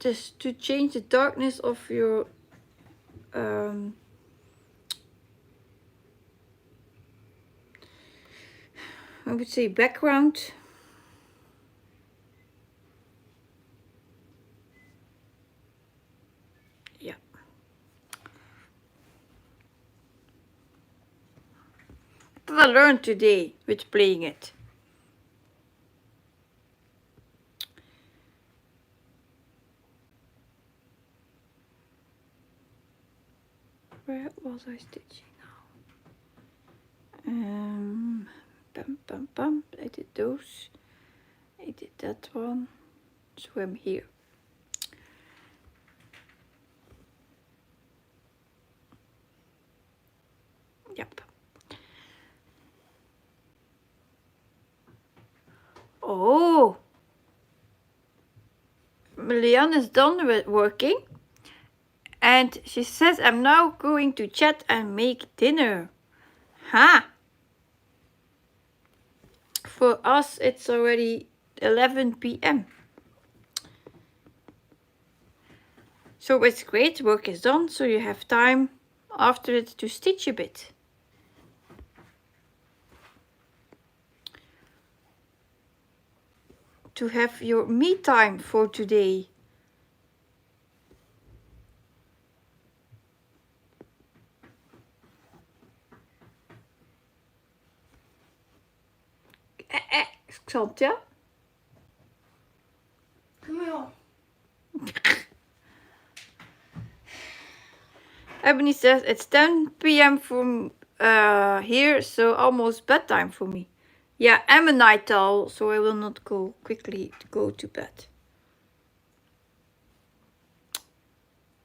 Just to change the darkness of your I would say background. Yeah. That I learned today with playing it. Where was I stitching now? I did those. I did that one. So I'm here. Yep. Oh. Leanne is done with working. And she says, I'm now going to chat and make dinner. Ha! For us, it's already 11 p.m. So it's great, work is done, so you have time after it to stitch a bit. To have your me time for today. Xantja? Kom maar op. Ebony says it's 10 p.m. from here, so almost bedtime for me. Yeah, I'm a night owl, so I will not go quickly to go to bed.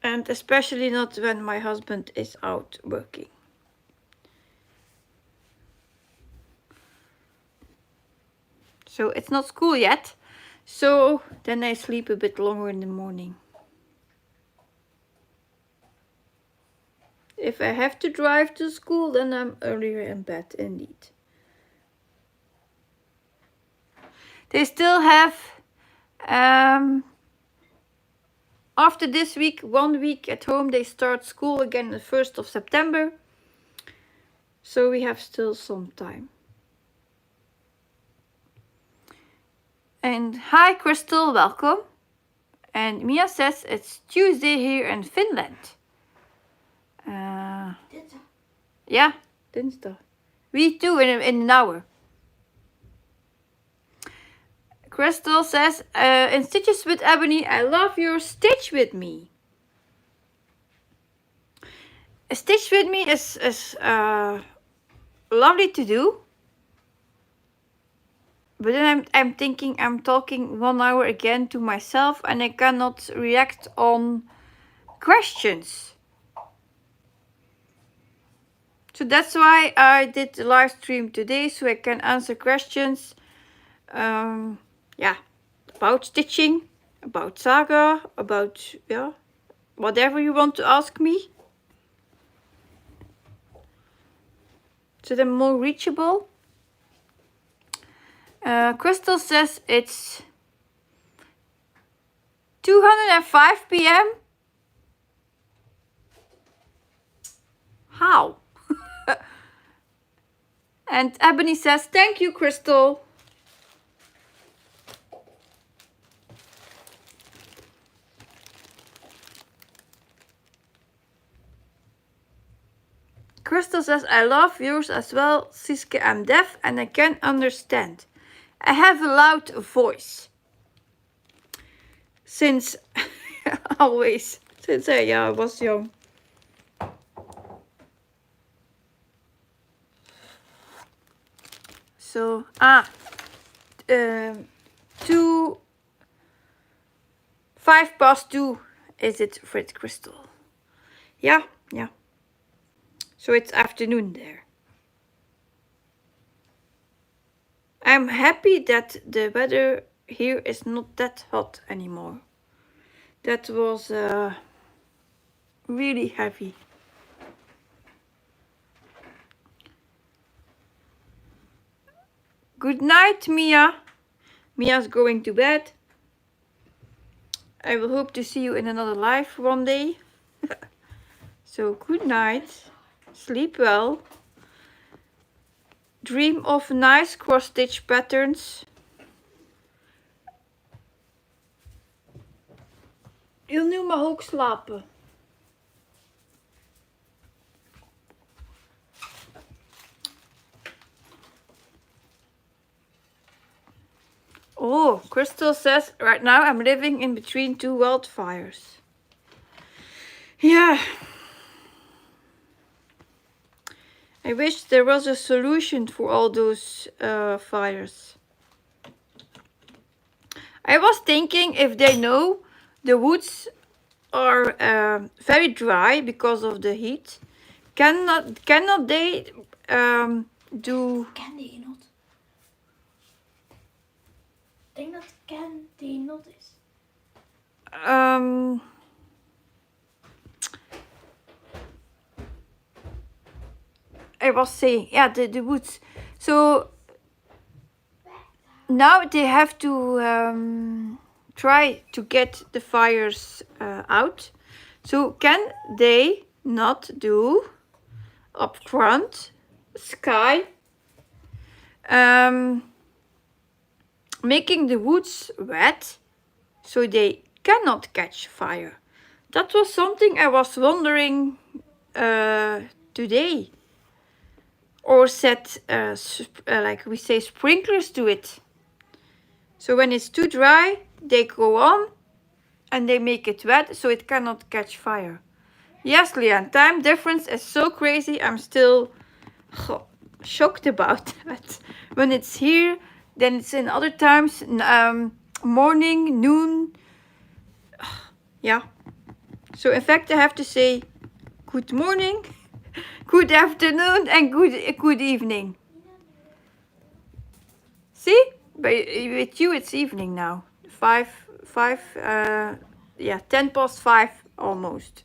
And especially not when my husband is out working. So it's not school yet, so then I sleep a bit longer in the morning. If I have to drive to school, then I'm earlier in bed, indeed. They still have, after this week, 1 week at home, they start school again the 1st of September. So we have still some time. And hi Crystal, welcome. And Mia says it's Tuesday here in Finland. Dinsdag. Yeah, dinsdag. We too in an hour. Crystal says, in Stitches with Ebony, I love your stitch with me. A stitch with me is lovely to do. But then I'm thinking I'm talking 1 hour again to myself and I cannot react on questions. So that's why I did the live stream today, so I can answer questions. Yeah, about stitching, about saga, about whatever you want to ask me. So they're more reachable. Crystal says it's 205 p.m. How? And Ebony says, thank you, Crystal. Crystal says, I love yours as well, Siske. I'm deaf and I can understand. I have a loud voice. Since always, since I was young. So, 2:05 is it, Fred Crystal? Yeah. So it's afternoon there. I'm happy that the weather here is not that hot anymore. That was really heavy. Good night, Mia. Mia's going to bed. I will hope to see you in another live one day. So good night. Sleep well. Dream of nice cross-stitch patterns. Nu mag ook slapen. Oh, Crystal says, right now I'm living in between 2 wildfires. Yeah. I wish there was a solution for all those fires. I was thinking if they know the woods are very dry because of the heat, cannot they do... Can they not? Ik denk dat can they not is. I was saying, yeah, the woods. So now they have to try to get the fires out. So can they not do up front sky making the woods wet so they cannot catch fire? That was something I was wondering today. Or set, like we say, sprinklers to it. So when it's too dry, they go on and they make it wet so it cannot catch fire. Yes, Leanne, time difference is so crazy. I'm still shocked about that. When it's here, then it's in other times, morning, noon. Yeah. So in fact, I have to say good morning, good afternoon, and good evening. See, with you it's evening now. 10 past 5 almost.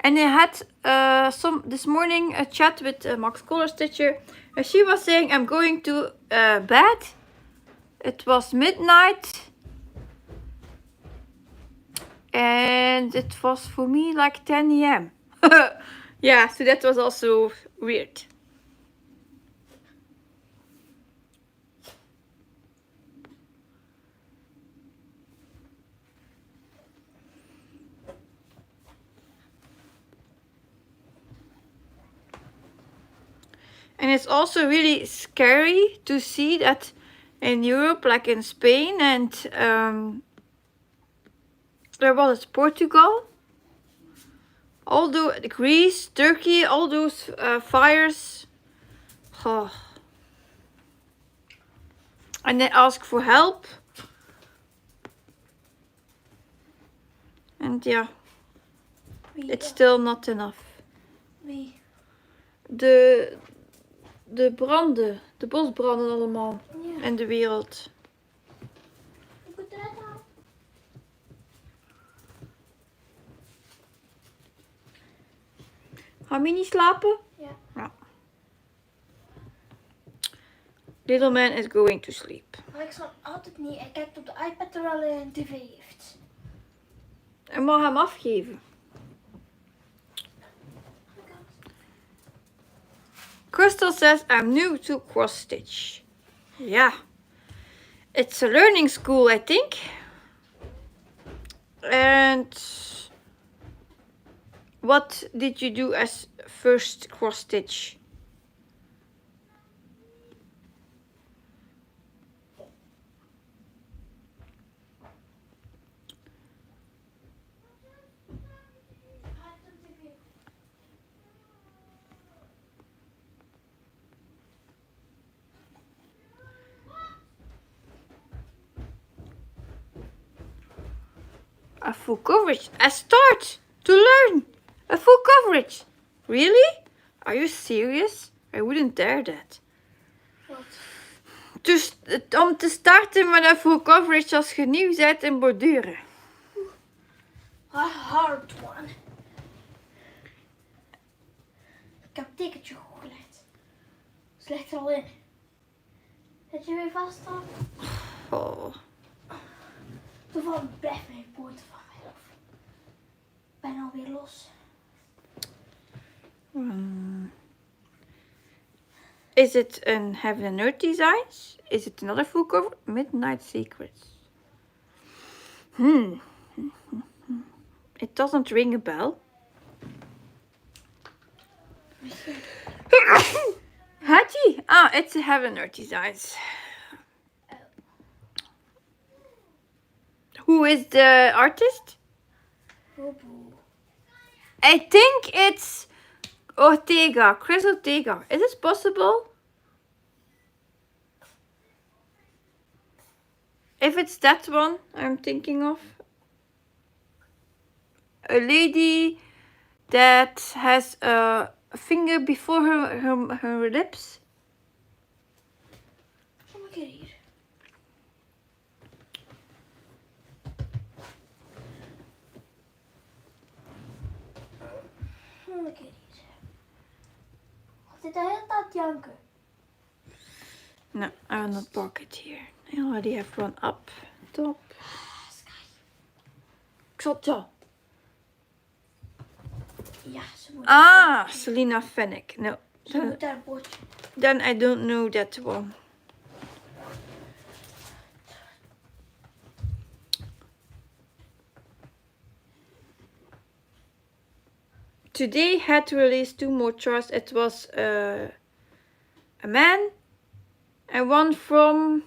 And I had this morning a chat with Max Color Stitcher. She was saying I'm going to bed. It was midnight. And it was for me like 10 a.m. Yeah, so that was also weird. And it's also really scary to see that in Europe, like in Spain and where was it, Portugal? Although Greece, Turkey, all those fires. Oh. And they ask for help. And yeah, it's still not enough. Wie? De branden, de bosbranden allemaal Ja. in de wereld. Hoe moet dat nou? Gaan we niet slapen? Ja. Little man is going to sleep. Maar ik snap altijd niet. Hij kijkt op de iPad terwijl hij een tv heeft. En mag hem afgeven. Crystal says I'm new to cross stitch. Yeah. It's a learning school, I think. And what did you do as first cross stitch? A full coverage. A start to learn. A full coverage. Really? Are you serious? I wouldn't dare that. Wat? Dus om te starten met een full coverage als je nieuw bent in borduren. A hard one. Ik heb een tekentje gelegd. Het ligt er al in. Zet je weer vast dan? Oh. Toevallig blijft mijn poort van mij af. Ik ben alweer los. Is it an Heaven and Earth Designs? Is it another full cover? Midnight Secrets. It doesn't ring a bell. Hattie? Ah, it's a Heaven and Earth Designs. Who is the artist? I think it's Ortega, Chris Ortega. Is this possible? If it's that one I'm thinking of. A lady that has a finger before her lips. Kom een keer hier. Kom een keer hier. Wat zit de hele tijd janken? No, I will not park it here. I already have one up top. Ik zat zo. Ja, ze moet. Ah, Selena Fennec. No. Ze moet daar een bordje. Then I don't know that one. Today had released 2 more charts. It was a man And one from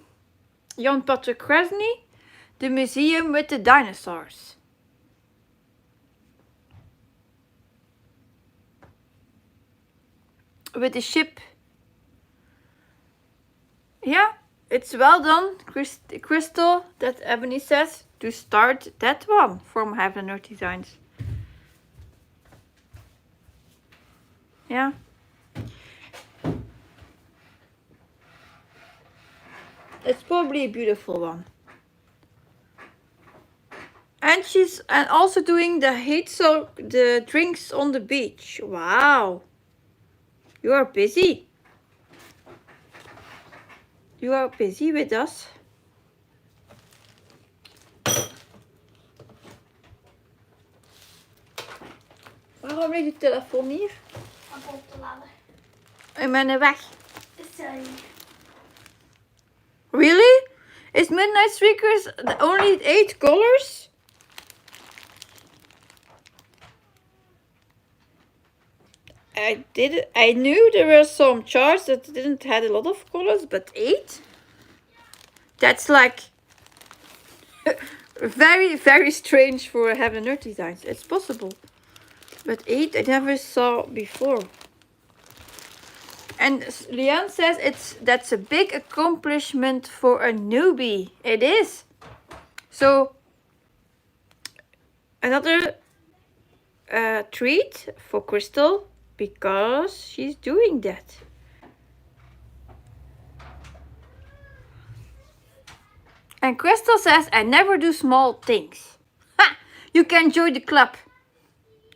Jan Patrick Krasny, the museum with the dinosaurs. With the ship. Yeah, it's well done, Crystal, that Ebony says, to start that one from Heaven and Earth Designs. Yeah. It's probably a beautiful one. And she's also doing the drinks on the beach. Wow. You are busy. You are busy with us. Waarom ligt je telefoon hier? Om op te laden. Ik ben weg. Sorry. Really? Is Midnight Streakers only 8 colors? I knew there were some charts that didn't have a lot of colors, but 8? That's like very, very strange for Heaven and Earth Designs. It's possible. But 8 I never saw before. And Leanne says that's a big accomplishment for a newbie. It is. So another treat for Crystal because she's doing that. And Crystal says, I never do small things. Ha! You can join the club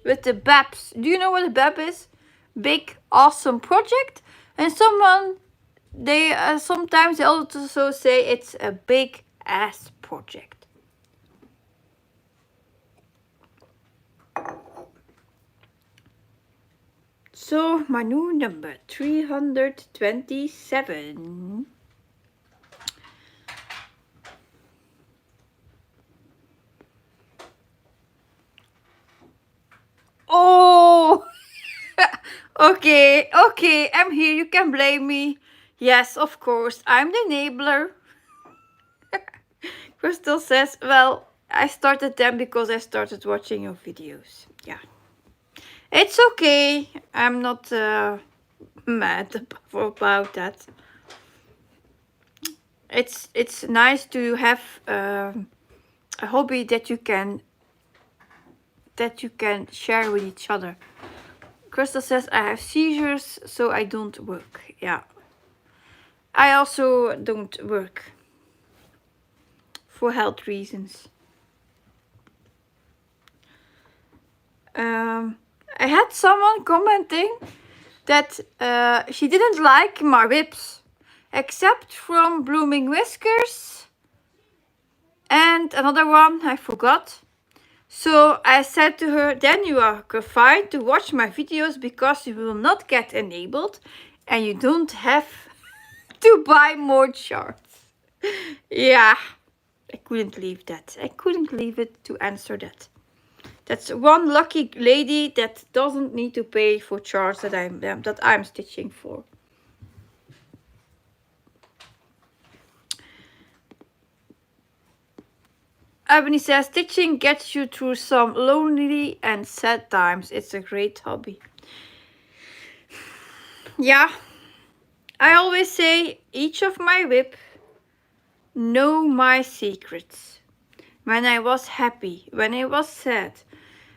with the BAPs. Do you know what a BAP is? Big, awesome project. And sometimes they also say it's a big ass project. So my new number 327. Oh, okay, I'm here. You can blame me. Yes, of course, I'm the enabler. Crystal says, well, I started them because I started watching your videos. Yeah. It's okay. I'm not mad about that. It's nice to have a hobby that you can share with each other. Crystal says, I have seizures, so I don't work. Yeah. I also don't work for health reasons. I had someone commenting that she didn't like my whips, except from Blooming Whiskers and another one I forgot. So I said to her, then you are fine to watch my videos because you will not get enabled and you don't have to buy more charts. Yeah, I couldn't leave that. I couldn't leave it to answer that. That's one lucky lady that doesn't need to pay for charts that I'm stitching for. Ebony says, stitching gets you through some lonely and sad times. It's a great hobby. Yeah, I always say each of my whip know my secrets. When I was happy, when I was sad,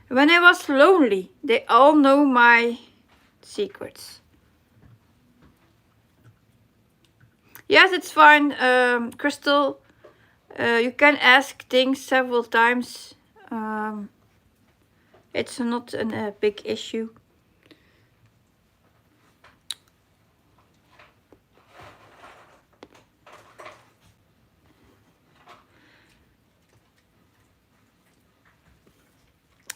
when I was lonely, they all know my secrets. Yes, it's fine, Crystal. You can ask things several times. It's not a big issue.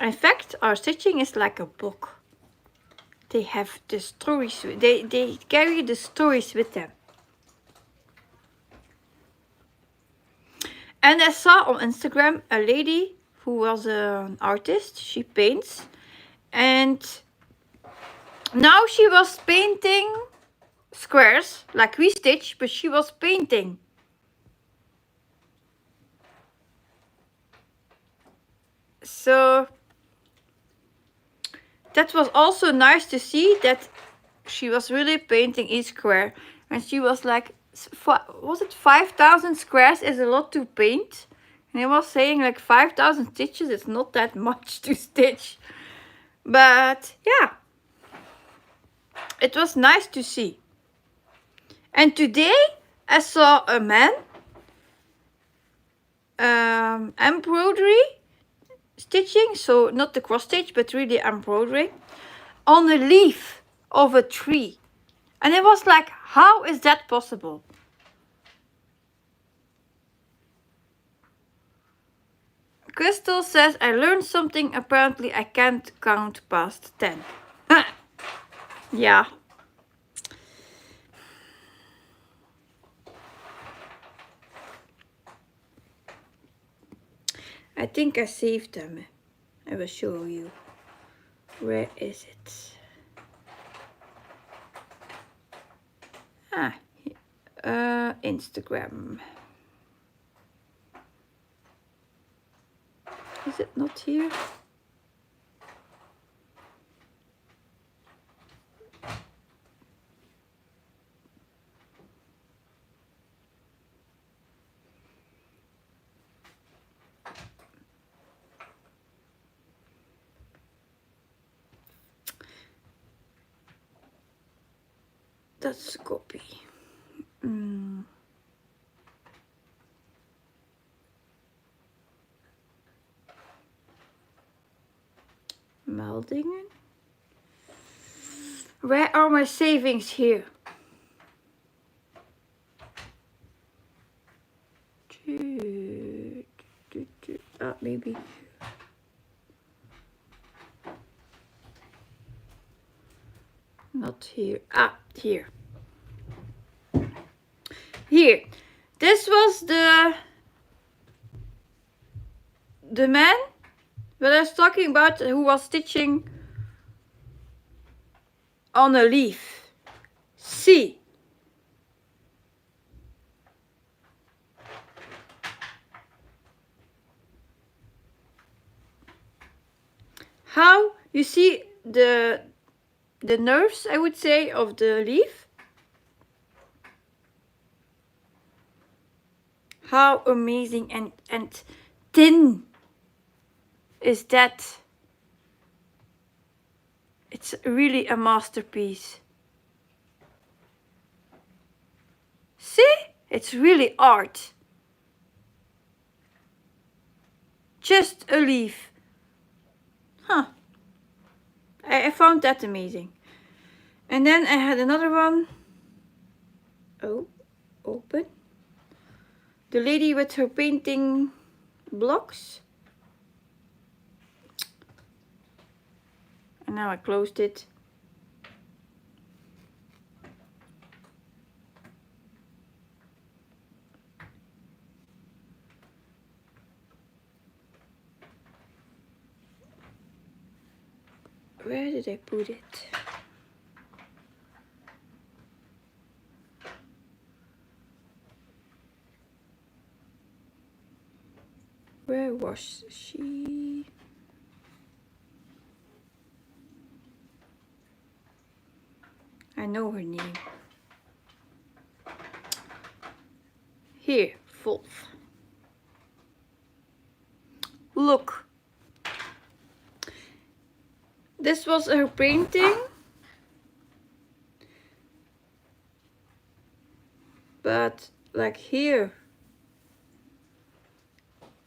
In fact, our stitching is like a book. They have the stories. They carry the stories with them. And I saw on Instagram a lady who was an artist. She paints. And now she was painting squares like we stitch, but she was painting. So that was also nice to see that she was really painting each square. And she was like, was it 5,000 squares is a lot to paint? And I was saying like 5,000 stitches is not that much to stitch. But yeah, it was nice to see. And today I saw a man embroidery stitching, so not the cross stitch, but really embroidery on a leaf of a tree. And it was like, how is that possible? Crystal says, I learned something. Apparently I can't count past 10. Yeah. I think I saved them. I will show you. Where is it? Instagram. Is it not here? That's a copy. Meldingen. Where are my savings here? Maybe. Not here. Here. Here. This was the man that I was talking about who was stitching on a leaf. See. How you see the nerves, I would say, of the leaf. How amazing and thin is that? It's really a masterpiece. See? It's really art. Just a leaf. Huh. I found that amazing. And then I had another one. Oh, open. The lady with her painting blocks. And now I closed it. Where did I put it? Where was she? I know her name. Here, Wolf. Look. This was her painting. But like here,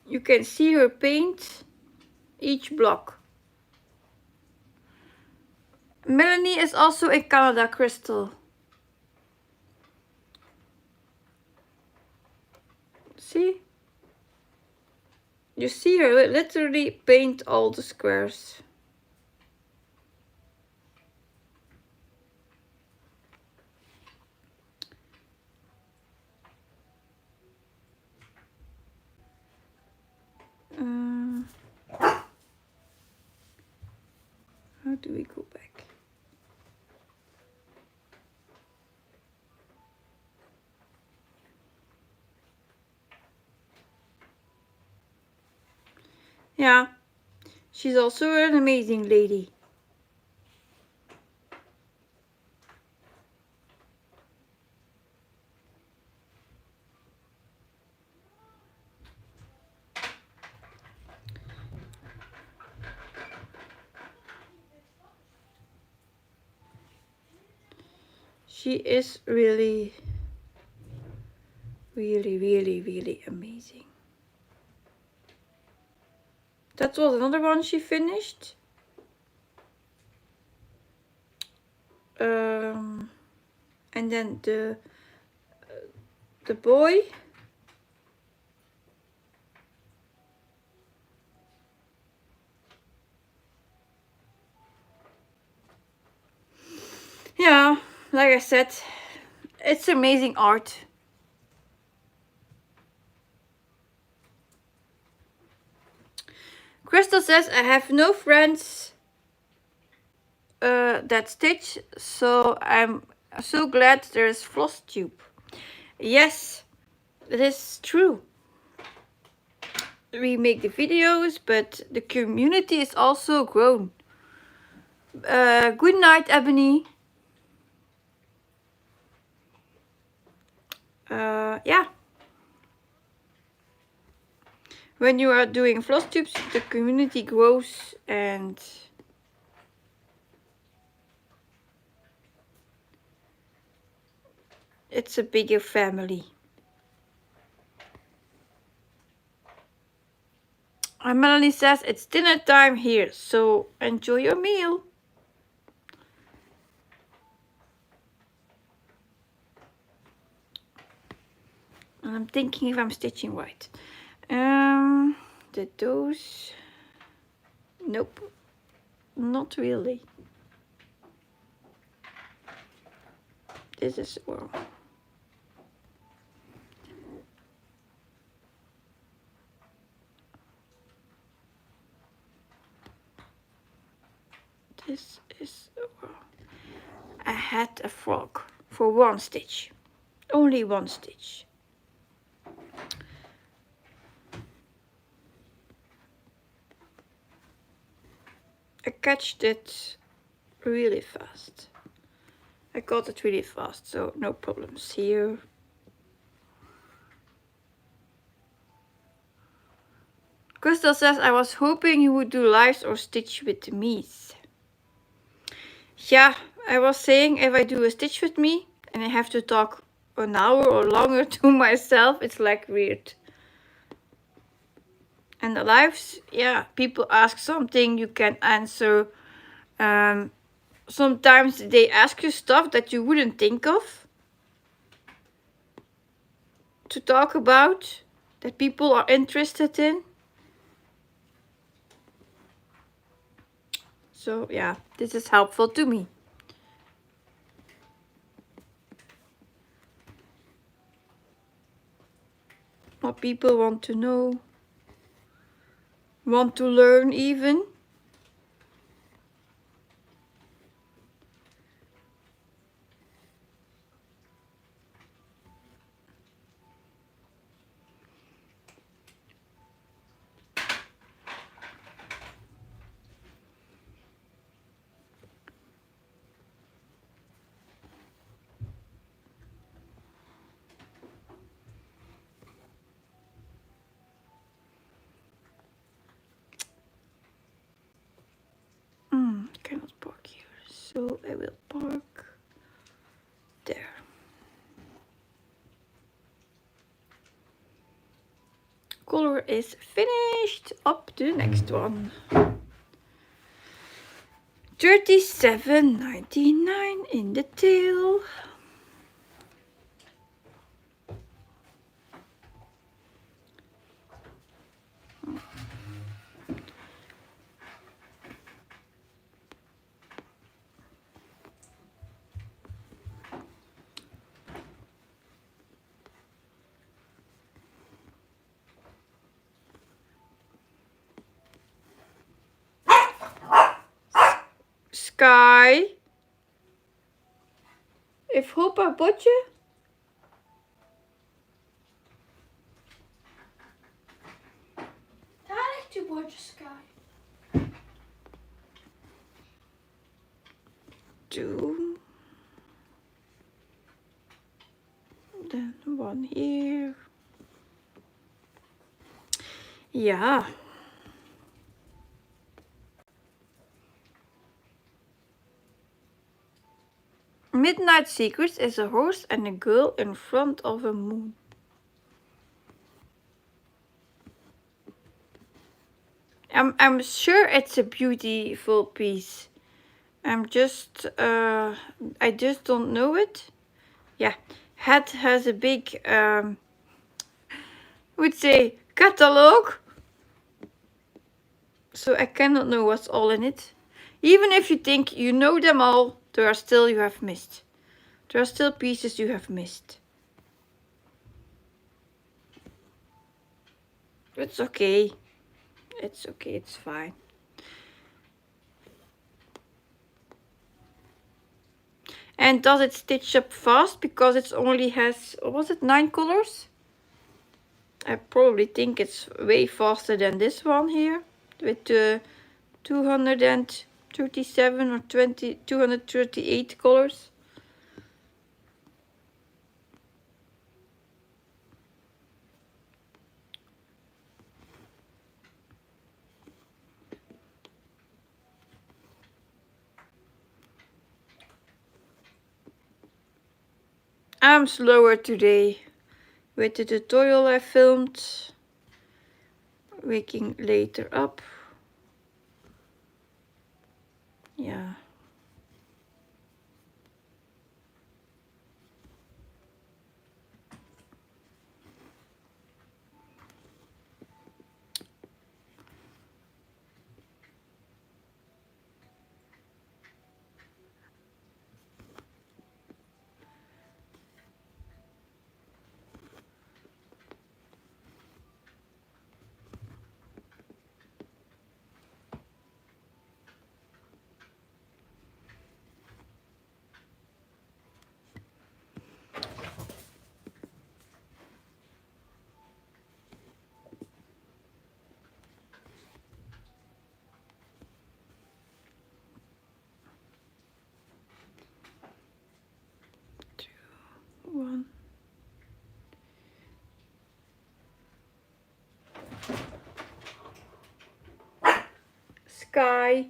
you can see her paint each block. Melanie is also in Canada, Crystal. See? You see her literally paint all the squares. How do we go back? Yeah, she's also an amazing lady. She is really, really, really, really amazing. That was another one she finished. And then the boy. Yeah, like I said, it's amazing art. Crystal says, I have no friends that stitch, so I'm so glad there's floss tube. Yes, it is true. We make the videos, but the community is also grown. Good night, Ebony. Yeah. When you are doing floss tubes, the community grows and it's a bigger family. And Melanie says it's dinner time here, so enjoy your meal. And I'm thinking if I'm stitching right. Those. Nope, not really. This is well. This is well. I had a frog for one stitch, only one stitch. I catched it really fast. I got it really fast, so no problems here. Crystal says, I was hoping you would do lives or stitch with me. Yeah, I was saying if I do a stitch with me and I have to talk an hour or longer to myself, it's like weird. And the lives, yeah, people ask something, you can answer. Sometimes they ask you stuff that you wouldn't think of to talk about, that people are interested in. So yeah, this is helpful to me. What people want to know, want to learn even. I cannot park here, so I will park there. Color is finished. Up to the next one. 37.99 in the tail. Sky. Heeft Hoppa een potje? Daar ligt je gorgeous sky. 2. Then 1 here. Ja. Midnight Secrets is a horse and a girl in front of a moon. I'm sure it's a beautiful piece. I just don't know it. Yeah, Het has a big would say catalog. So I cannot know what's all in it. Even if you think you know them all, there are still you have missed. There are still pieces you have missed. It's okay. It's okay, it's fine. And does it stitch up fast because it only has, was it 9 colors? I probably think it's way faster than this one here with 237 or 238 colors. I'm slower today with the tutorial I filmed, waking later up. Yeah. One. Sky.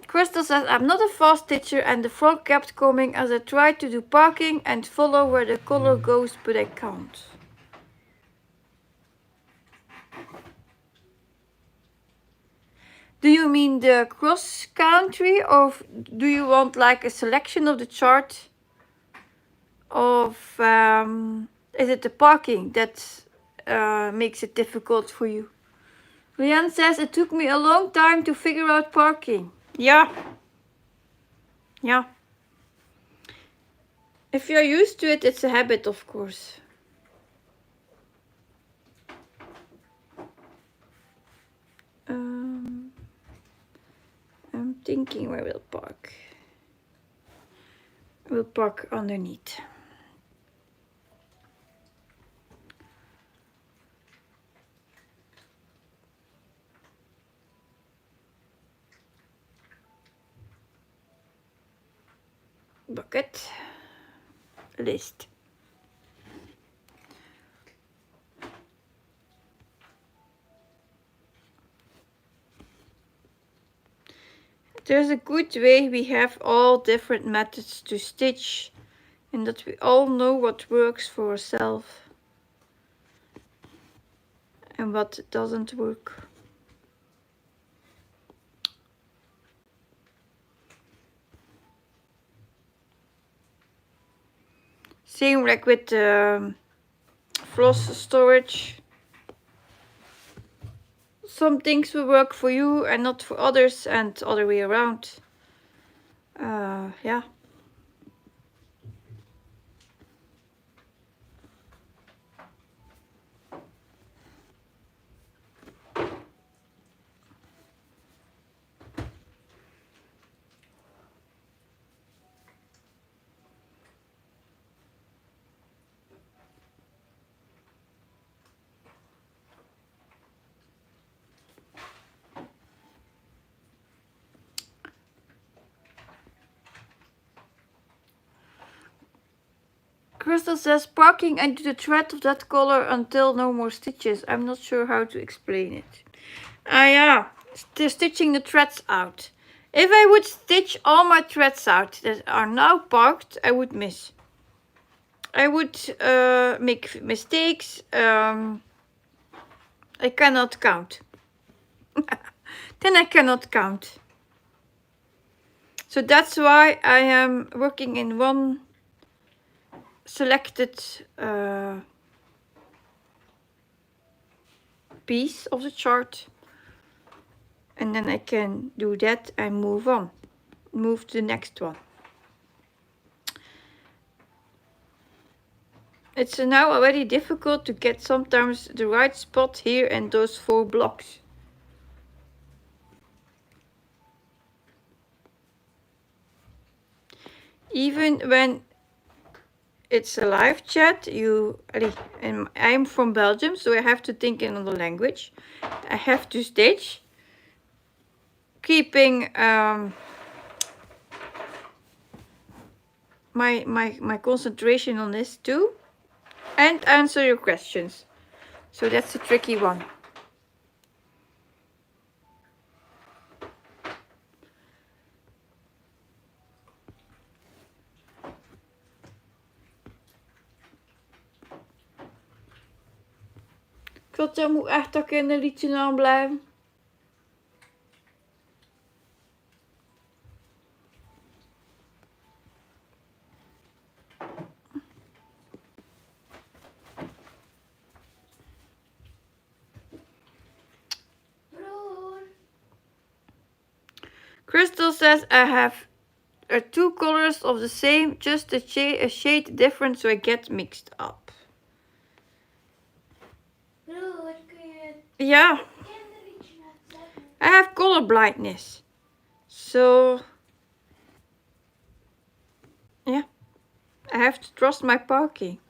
Crystal says, I'm not a fast stitcher and the frog kept coming as I tried to do parking and follow where the color goes, but I can't. Do you mean the cross country or do you want like a selection of the chart of, is it the parking that makes it difficult for you? Leanne says, it took me a long time to figure out parking. Yeah. Yeah. If you're used to it, it's a habit, of course. I'm thinking where we'll park. We'll park underneath. Bucket. List. There's a good way we have all different methods to stitch and that we all know what works for ourselves and what doesn't work. Same like with floss storage. Some things will work for you and not for others, and other way around. Yeah. Crystal says parking and do the thread of that color until no more stitches. I'm not sure how to explain it. Yeah, stitching the threads out. If I would stitch all my threads out that are now parked, I would miss. I would make mistakes. I cannot count. Then I cannot count. So that's why I am working in one selected piece of the chart, and then I can do that and move on, move to the next one. It's now already difficult to get sometimes the right spot here and those 4 blocks. Even when it's a live chat, and I'm from Belgium, so I have to think in another language. I have to stitch, keeping my concentration on this too, and answer your questions. So that's a tricky one. Katja moet echt ook in een liedje aan blijven. Crystal says I have 2 colors of the same, just a shade different, so I get mixed up. Yeah. I have color blindness. So yeah, I have to trust my parking.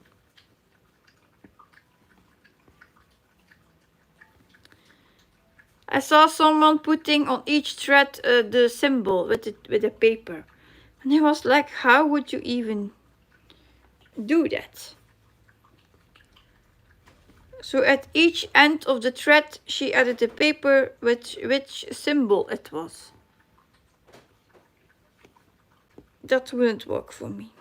I saw someone putting on each thread the symbol with the paper, and I was like, how would you even do that? So at each end of the thread she added the paper with which symbol it was. That wouldn't work for me.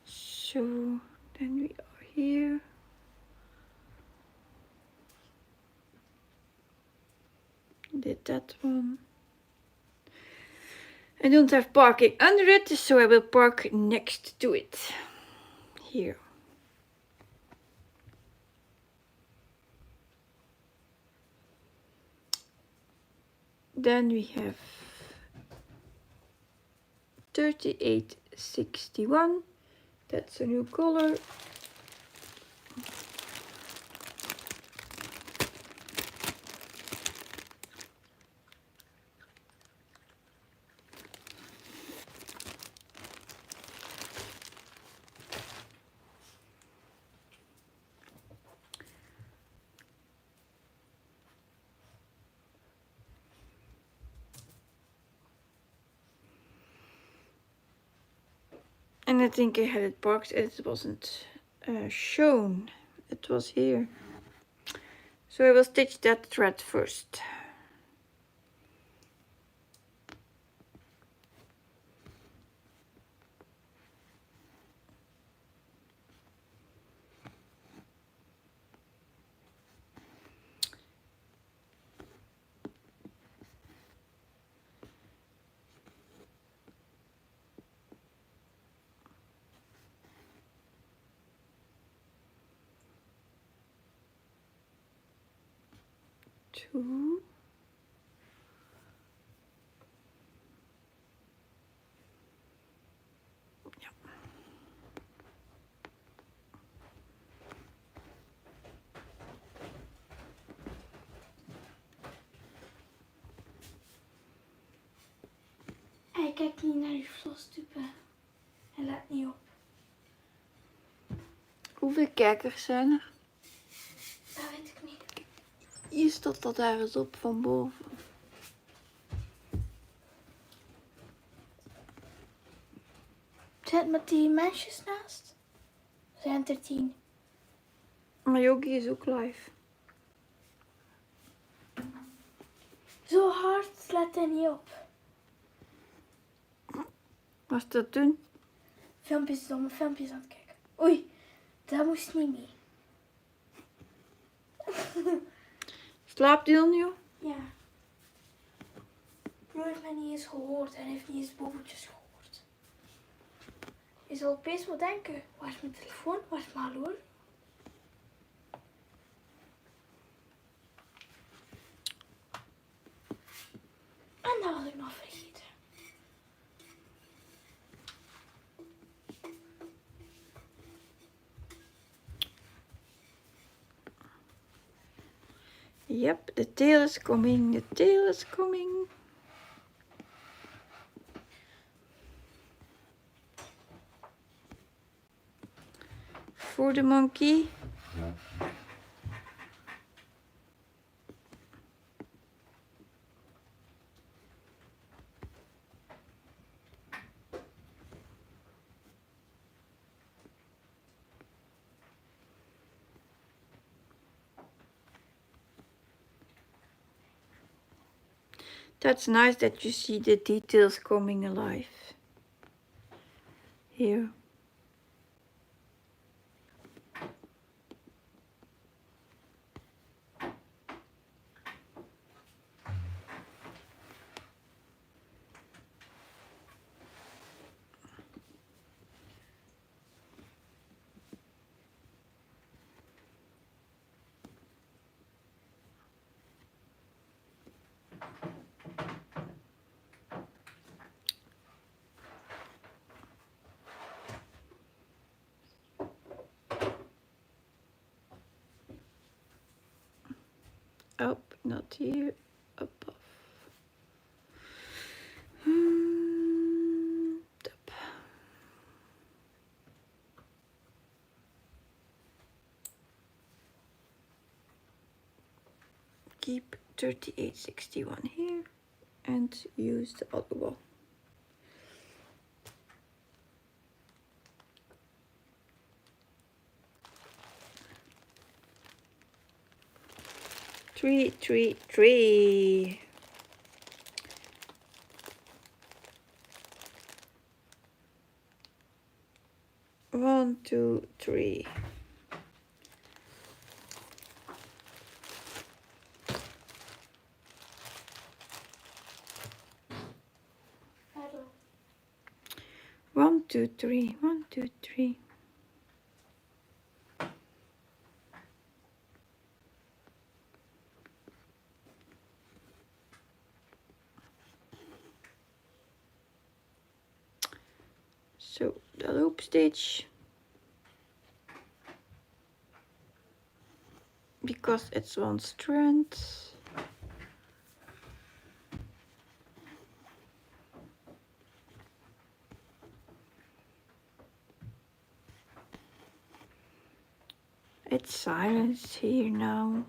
So then we are here. Did that one. I don't have parking under it, so I will park next to it. Here. Then we have 3861. That's a new color. And I think I had it parked, it wasn't shown. It was here. So I will stitch that thread first. Two. Ja. Hij kijkt niet naar je vlasstupen. Hij let niet op. Hoeveel kijkers zijn er? Dat weet ik niet. Hier staat dat ergens op van boven. Zit met die mensjes naast? Zijn er 10? Maar Yogi is ook live. Zo hard, let er niet op. Wat is dat doen? Domme filmpjes aan het kijken. Oei, dat moest niet mee. Slaapt hij dan nu? Ja. Nu heeft mij niet eens gehoord en heeft niet eens bobbeltjes gehoord. Je zal opeens wel denken, waar is mijn telefoon, waar is mijn horloge? En dat was ik nog vergeten. Yep, the tail is coming, the tail is coming. For the monkey. That's nice that you see the details coming alive. Here. Up, not here, above. Up. Keep 3861 here and use the other one. Three. 1, 2, 3. Hello. 1, 2, 3. 1, 2, 3. So the loop stitch, because it's one strand. It's silence here now.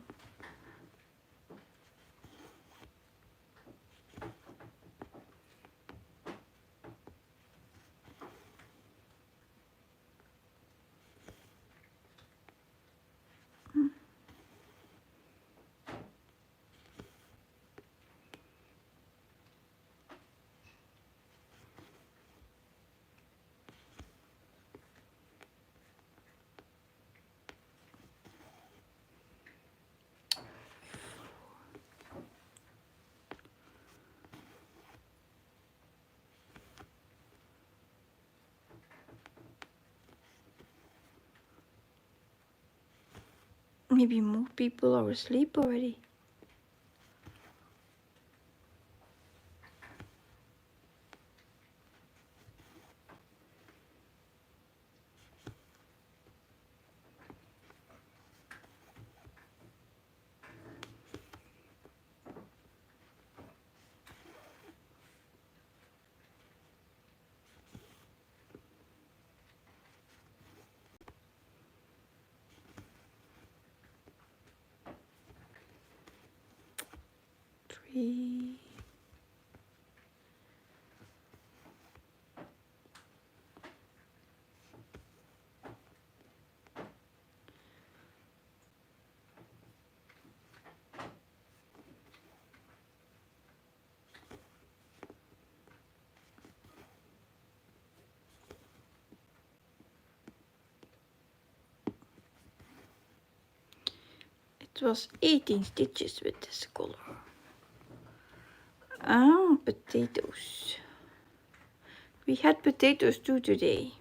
Maybe more people are asleep already. 3. It was 18 stitches with this color. Ah, potatoes. We had potatoes too today.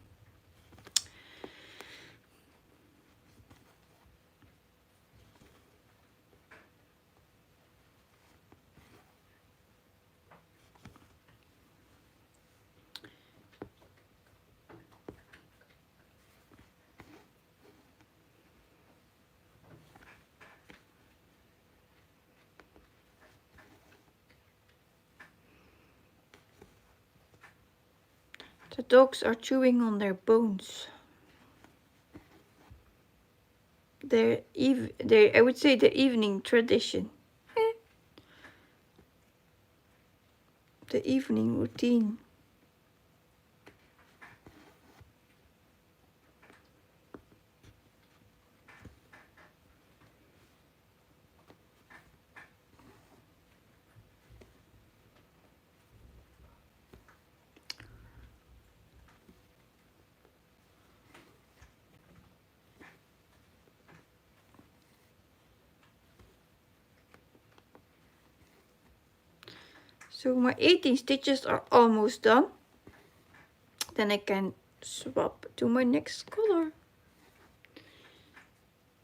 The dogs are chewing on their bones. I would say the evening tradition. The evening routine. So my 18 stitches are almost done. Then I can swap to my next color.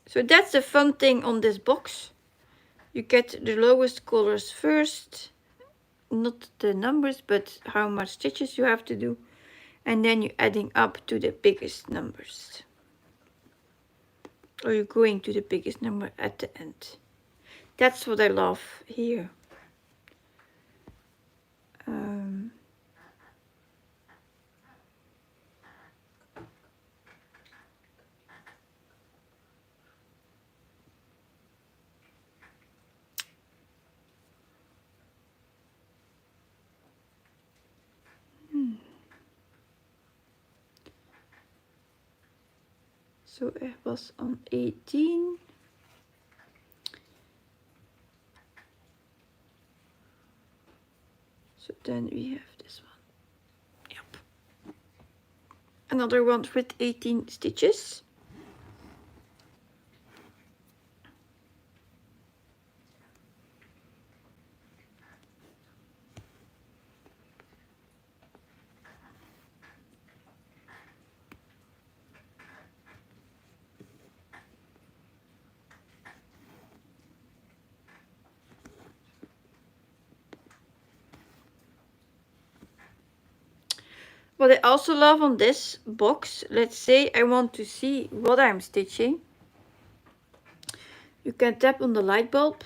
So that's the fun thing on this box. You get the lowest colors first, not the numbers, but how much stitches you have to do. And then you're adding up to the biggest numbers. Or you're going to the biggest number at the end. That's what I love here. So I was on 18. So then we have this one. Yep. Another one with 18 stitches. What I also love on this box, let's say I want to see what I'm stitching. You can tap on the light bulb.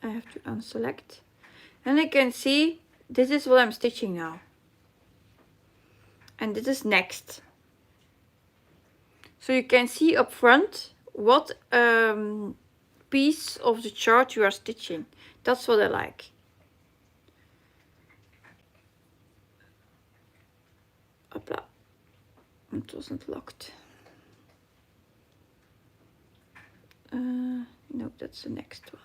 I have to unselect. And I can see this is what I'm stitching now. And this is next. So you can see up front what piece of the chart you are stitching. That's what I like. Hopla. It wasn't locked. No, that's the next one.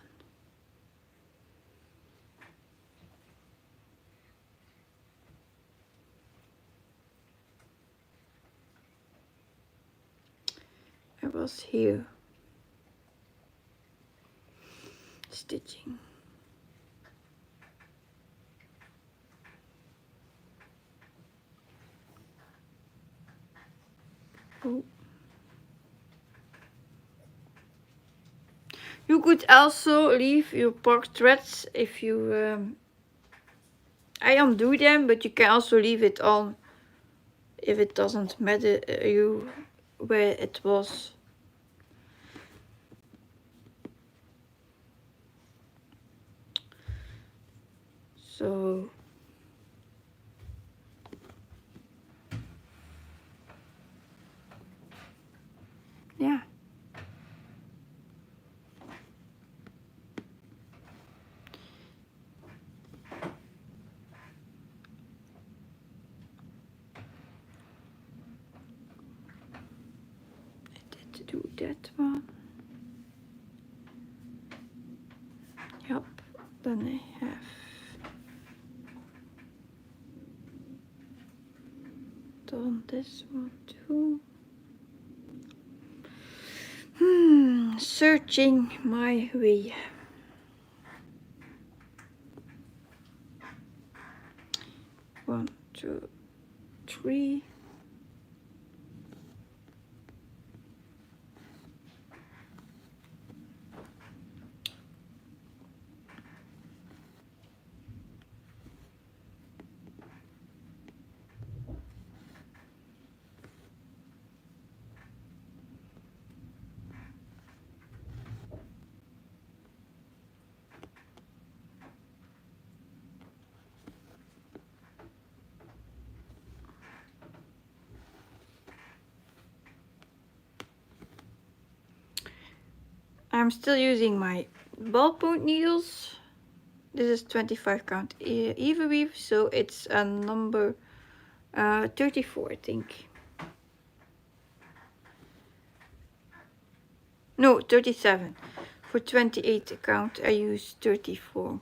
I was here stitching. Oh. You could also leave your portraits if you I undo them, but you can also leave it on if it doesn't matter you where it was. So yeah. do that one. Yep, then I have done this one too. Searching my way. 1, 2, 3. I'm still using my ballpoint needles. This is 25 count even weave, so it's a number 34, I think. No, 37. For 28 count, I use 34.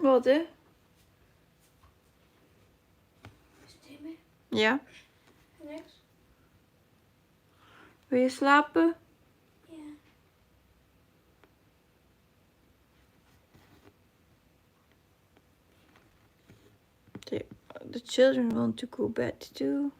Wat hè? Stemmen? Ja? Niks? Wil je slapen? Ja. The children want to go bed too.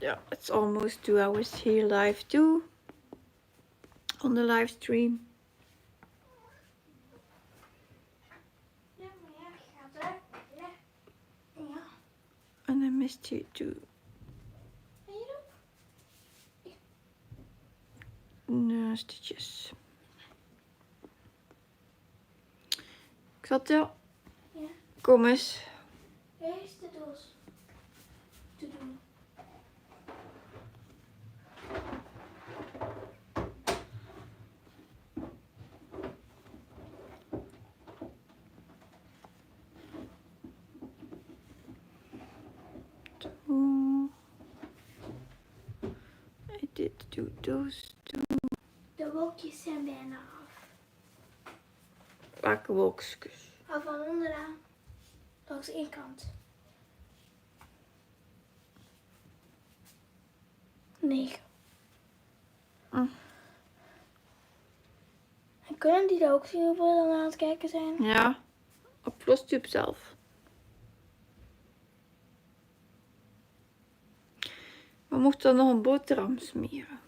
Yeah, it's almost 2 hours here live too. On the live stream. Ja, maar ja, gaat er. Ja. Ja. And I missed you too. En je Stitches. Xatia, Ja. kom eens. Eerst de doos te doen. I did do those two. De wolkjes zijn bijna af. Welke wolkjes? Al van onderaan. Langs één kant. 9. Mm. En kunnen die er ook zien hoe we dan aan het kijken zijn? Ja, op Flostube zelf. We mochten nog een boterham smeren.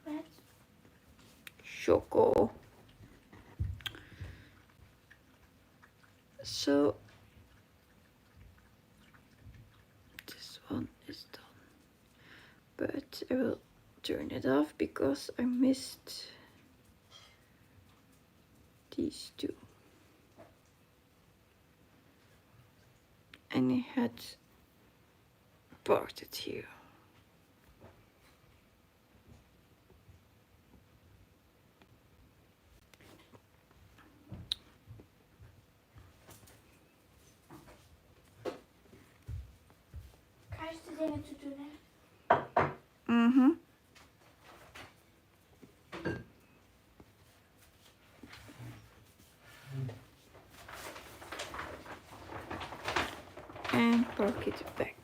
Met? Choco. So this one is done. But I will turn it off because I missed these two. And he had parted here. Krijg je de dingen te doen, hè? And park it back.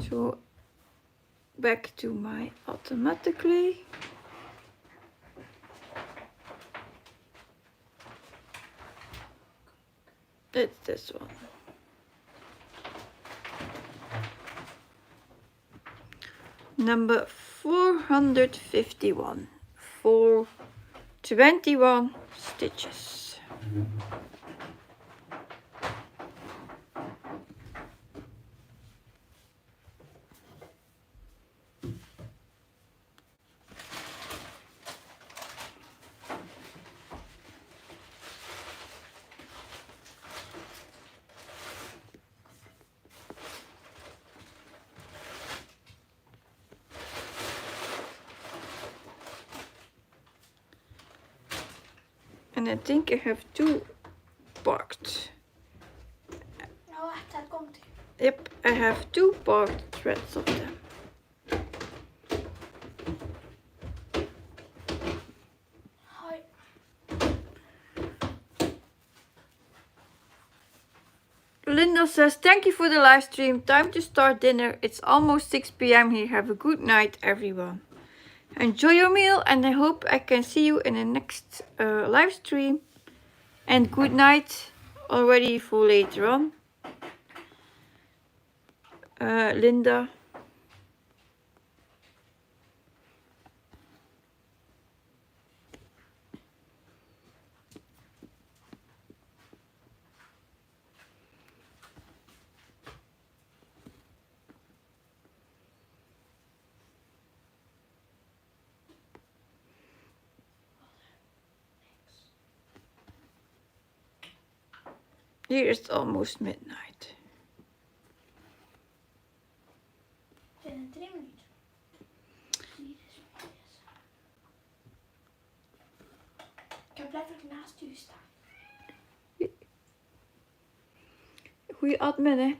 So back to my automatically. It's this one. Number 451 for 21 stitches. And I think I have two parked. Nou, wacht, daar komt hij. Yep, I have two parked threads of them. Hoi. Linda says, thank you for the live stream. Time to start dinner. It's almost 6 p.m. here. Have a good night, everyone. Enjoy your meal, and I hope I can see you in the next live stream. And good night already for later on. Linda. Here it's almost midnight. Binnen 3 minuten. Ik heb letterlijk naast u staan. Goeie admin, hè?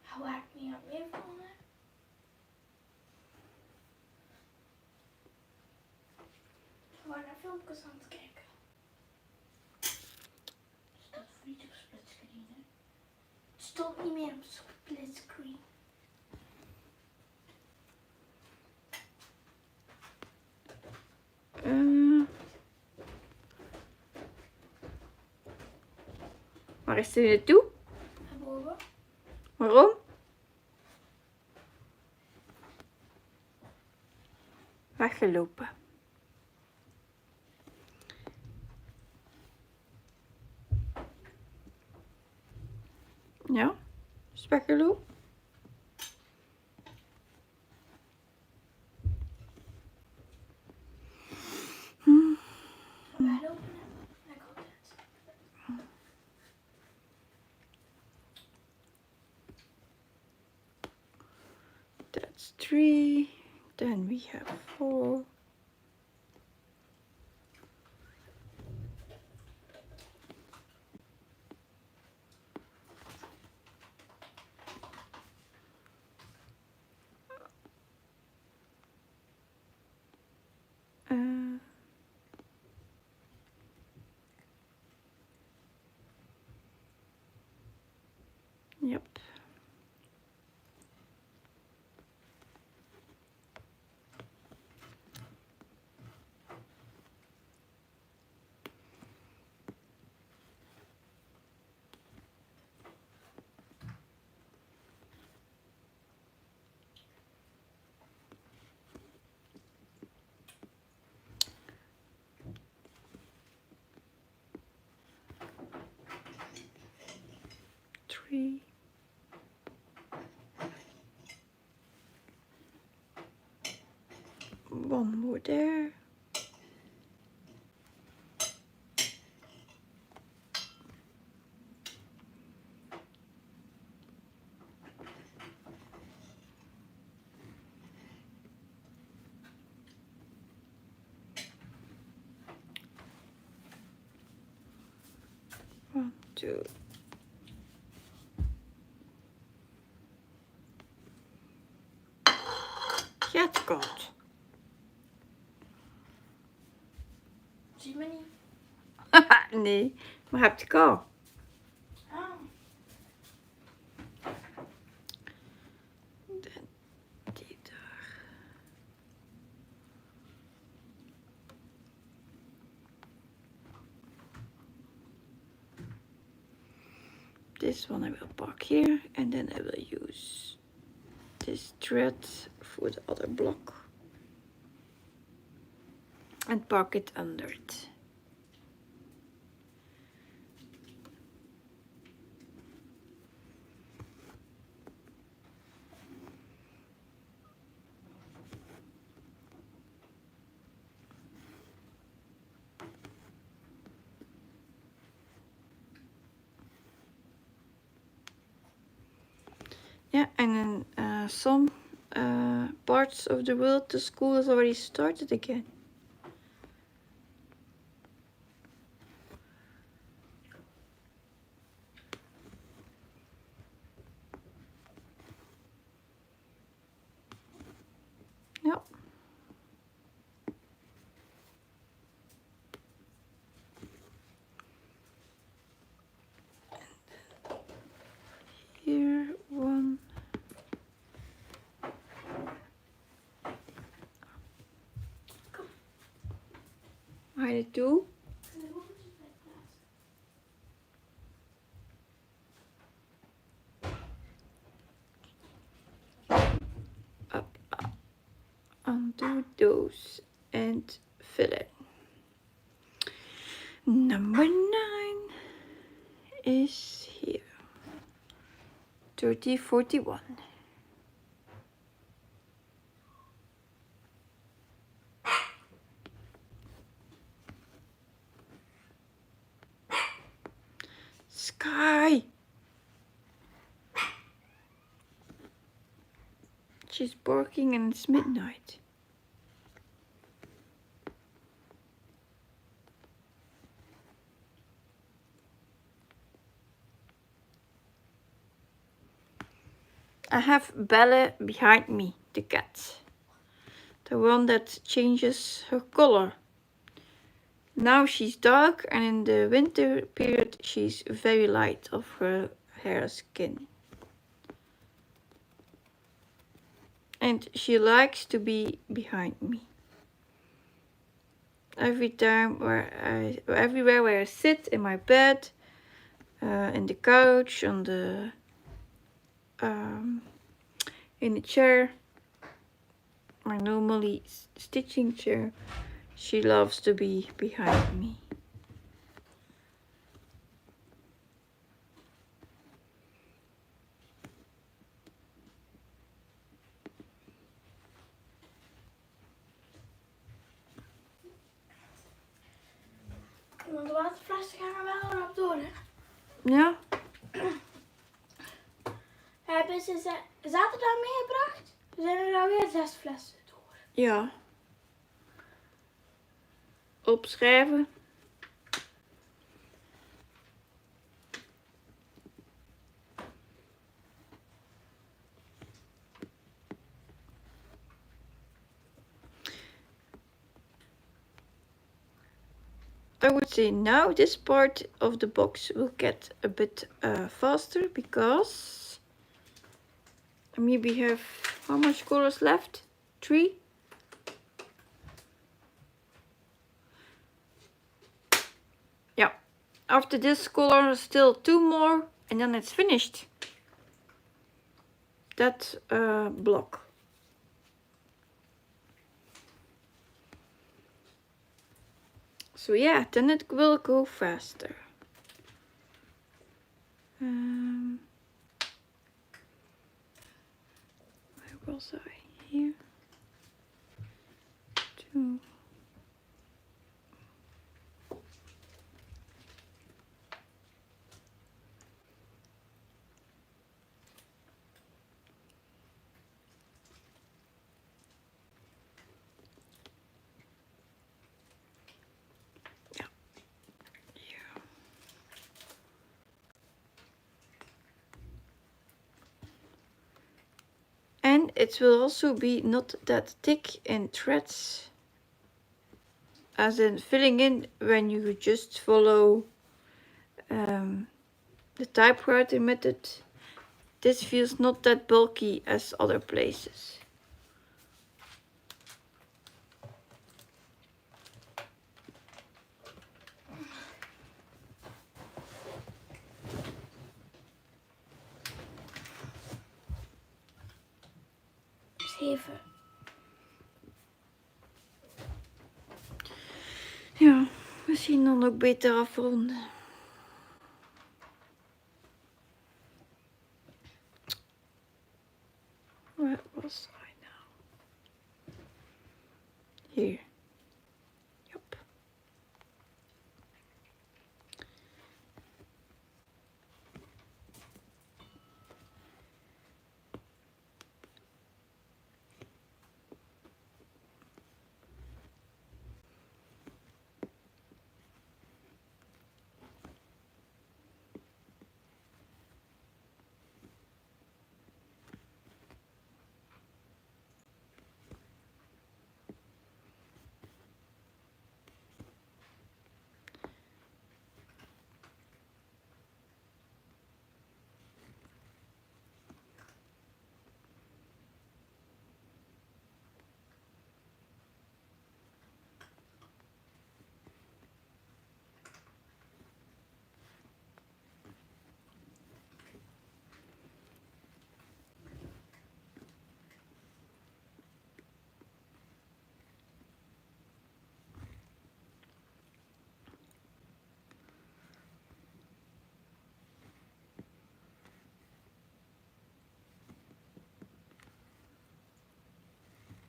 Hou ik niet aan meer van, hè? We waren naar filmpjes aan het kijken. Staat niet op splitscreen, hè? Het stond niet meer op splitscreen. Waar is hij naartoe? Naar boven. Waarom? Weggelopen. Ja, is weggelopen. Weglopen, hè? Like altijd. That's 3. Then we have 4. Yep. over there. One, two. Ja, het komt. Zie me niet. Nee, maar heb je al. Oh. Die daar. This one I will park here, and then I will use this thread for the other block and park it under it. Yeah, and then some parts of the world, the school has already started again. Yeah. Here, one. Ga je toe? Undo those and fill it. Number 9 is here. 3041. Sky! She's barking and it's midnight. I have Belle behind me, the cat. The one that changes her color. Now she's dark, and in the winter period she's very light of her hair skin. And she likes to be behind me. Everywhere where I sit, in my bed, in the couch, on the in the chair, my normally stitching chair, she loves to be behind me. Want de waterflessen gaan er wel erop door, hè? Ja? Hebben ze zaterdag meegebracht? Er zijn er alweer 6 flessen door. Ja. Opschrijven. I would say now this part of the box will get a bit faster because maybe have how much colors left? 3? Yeah. After this color, still 2 more, and then it's finished. That block. So yeah, then it will go faster. Where was I? Here. 2. Zo. Ja. Hier. And it will also be not that thick in threads, as in filling in when you just follow the typewriting method. This feels not that bulky as other places. Zeven. Ja, misschien dan ook beter afronden. Where was I now? Here. Yep.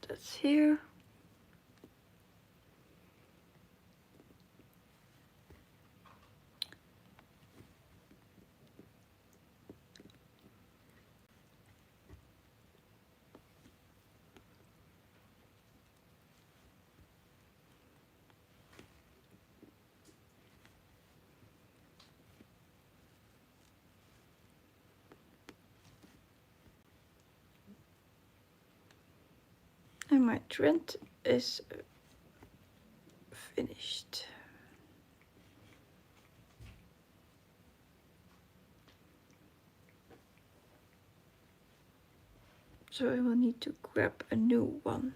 That's here. And my trend is finished. So I will need to grab a new one.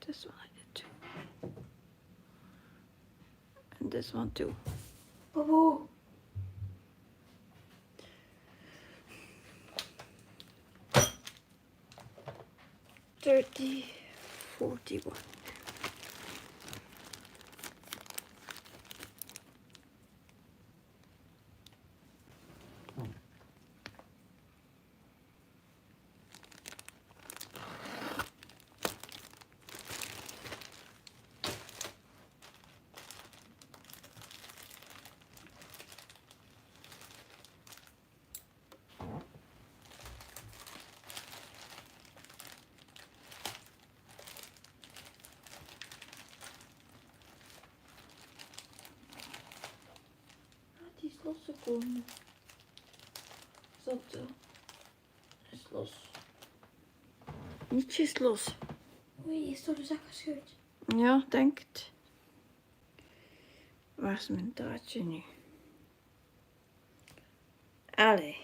This one I did too. And this one too. Bobo. 30, 41. Die is losgekomen. Zat is los. Niets is los. Oei, is door de zak gescheurd. Ja, denk het. Waar is mijn draadje nu? Allee.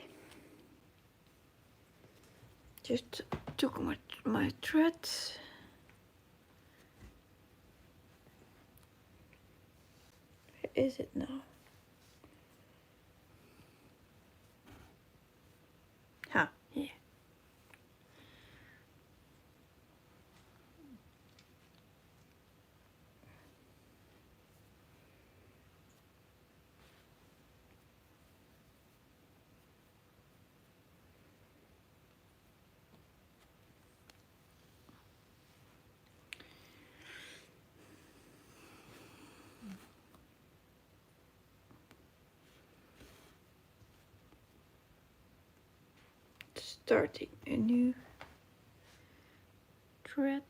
Just took my thread. Where is it now? Here. Starting a new thread.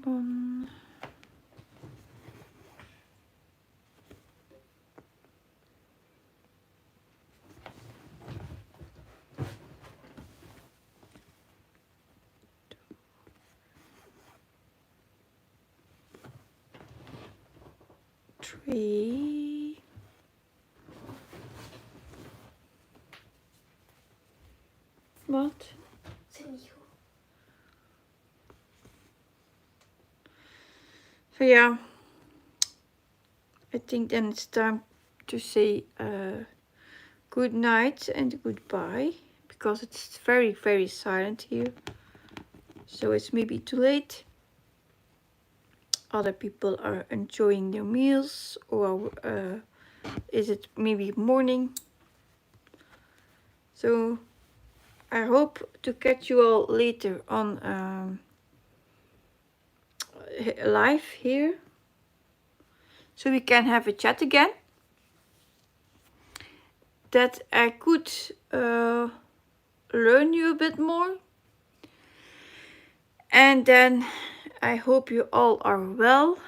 One. Three. Wat? Zit niet goed. So yeah, I think then it's time to say good night and goodbye, because it's very, very silent here. So it's maybe too late. Other people are enjoying their meals, or is it maybe morning? So I hope to catch you all later on live here, so we can have a chat again, that I could learn you a bit more. And then I hope you all are well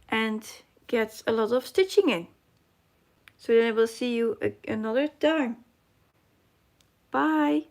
and get a lot of stitching in. So then I will see you another time. Bye.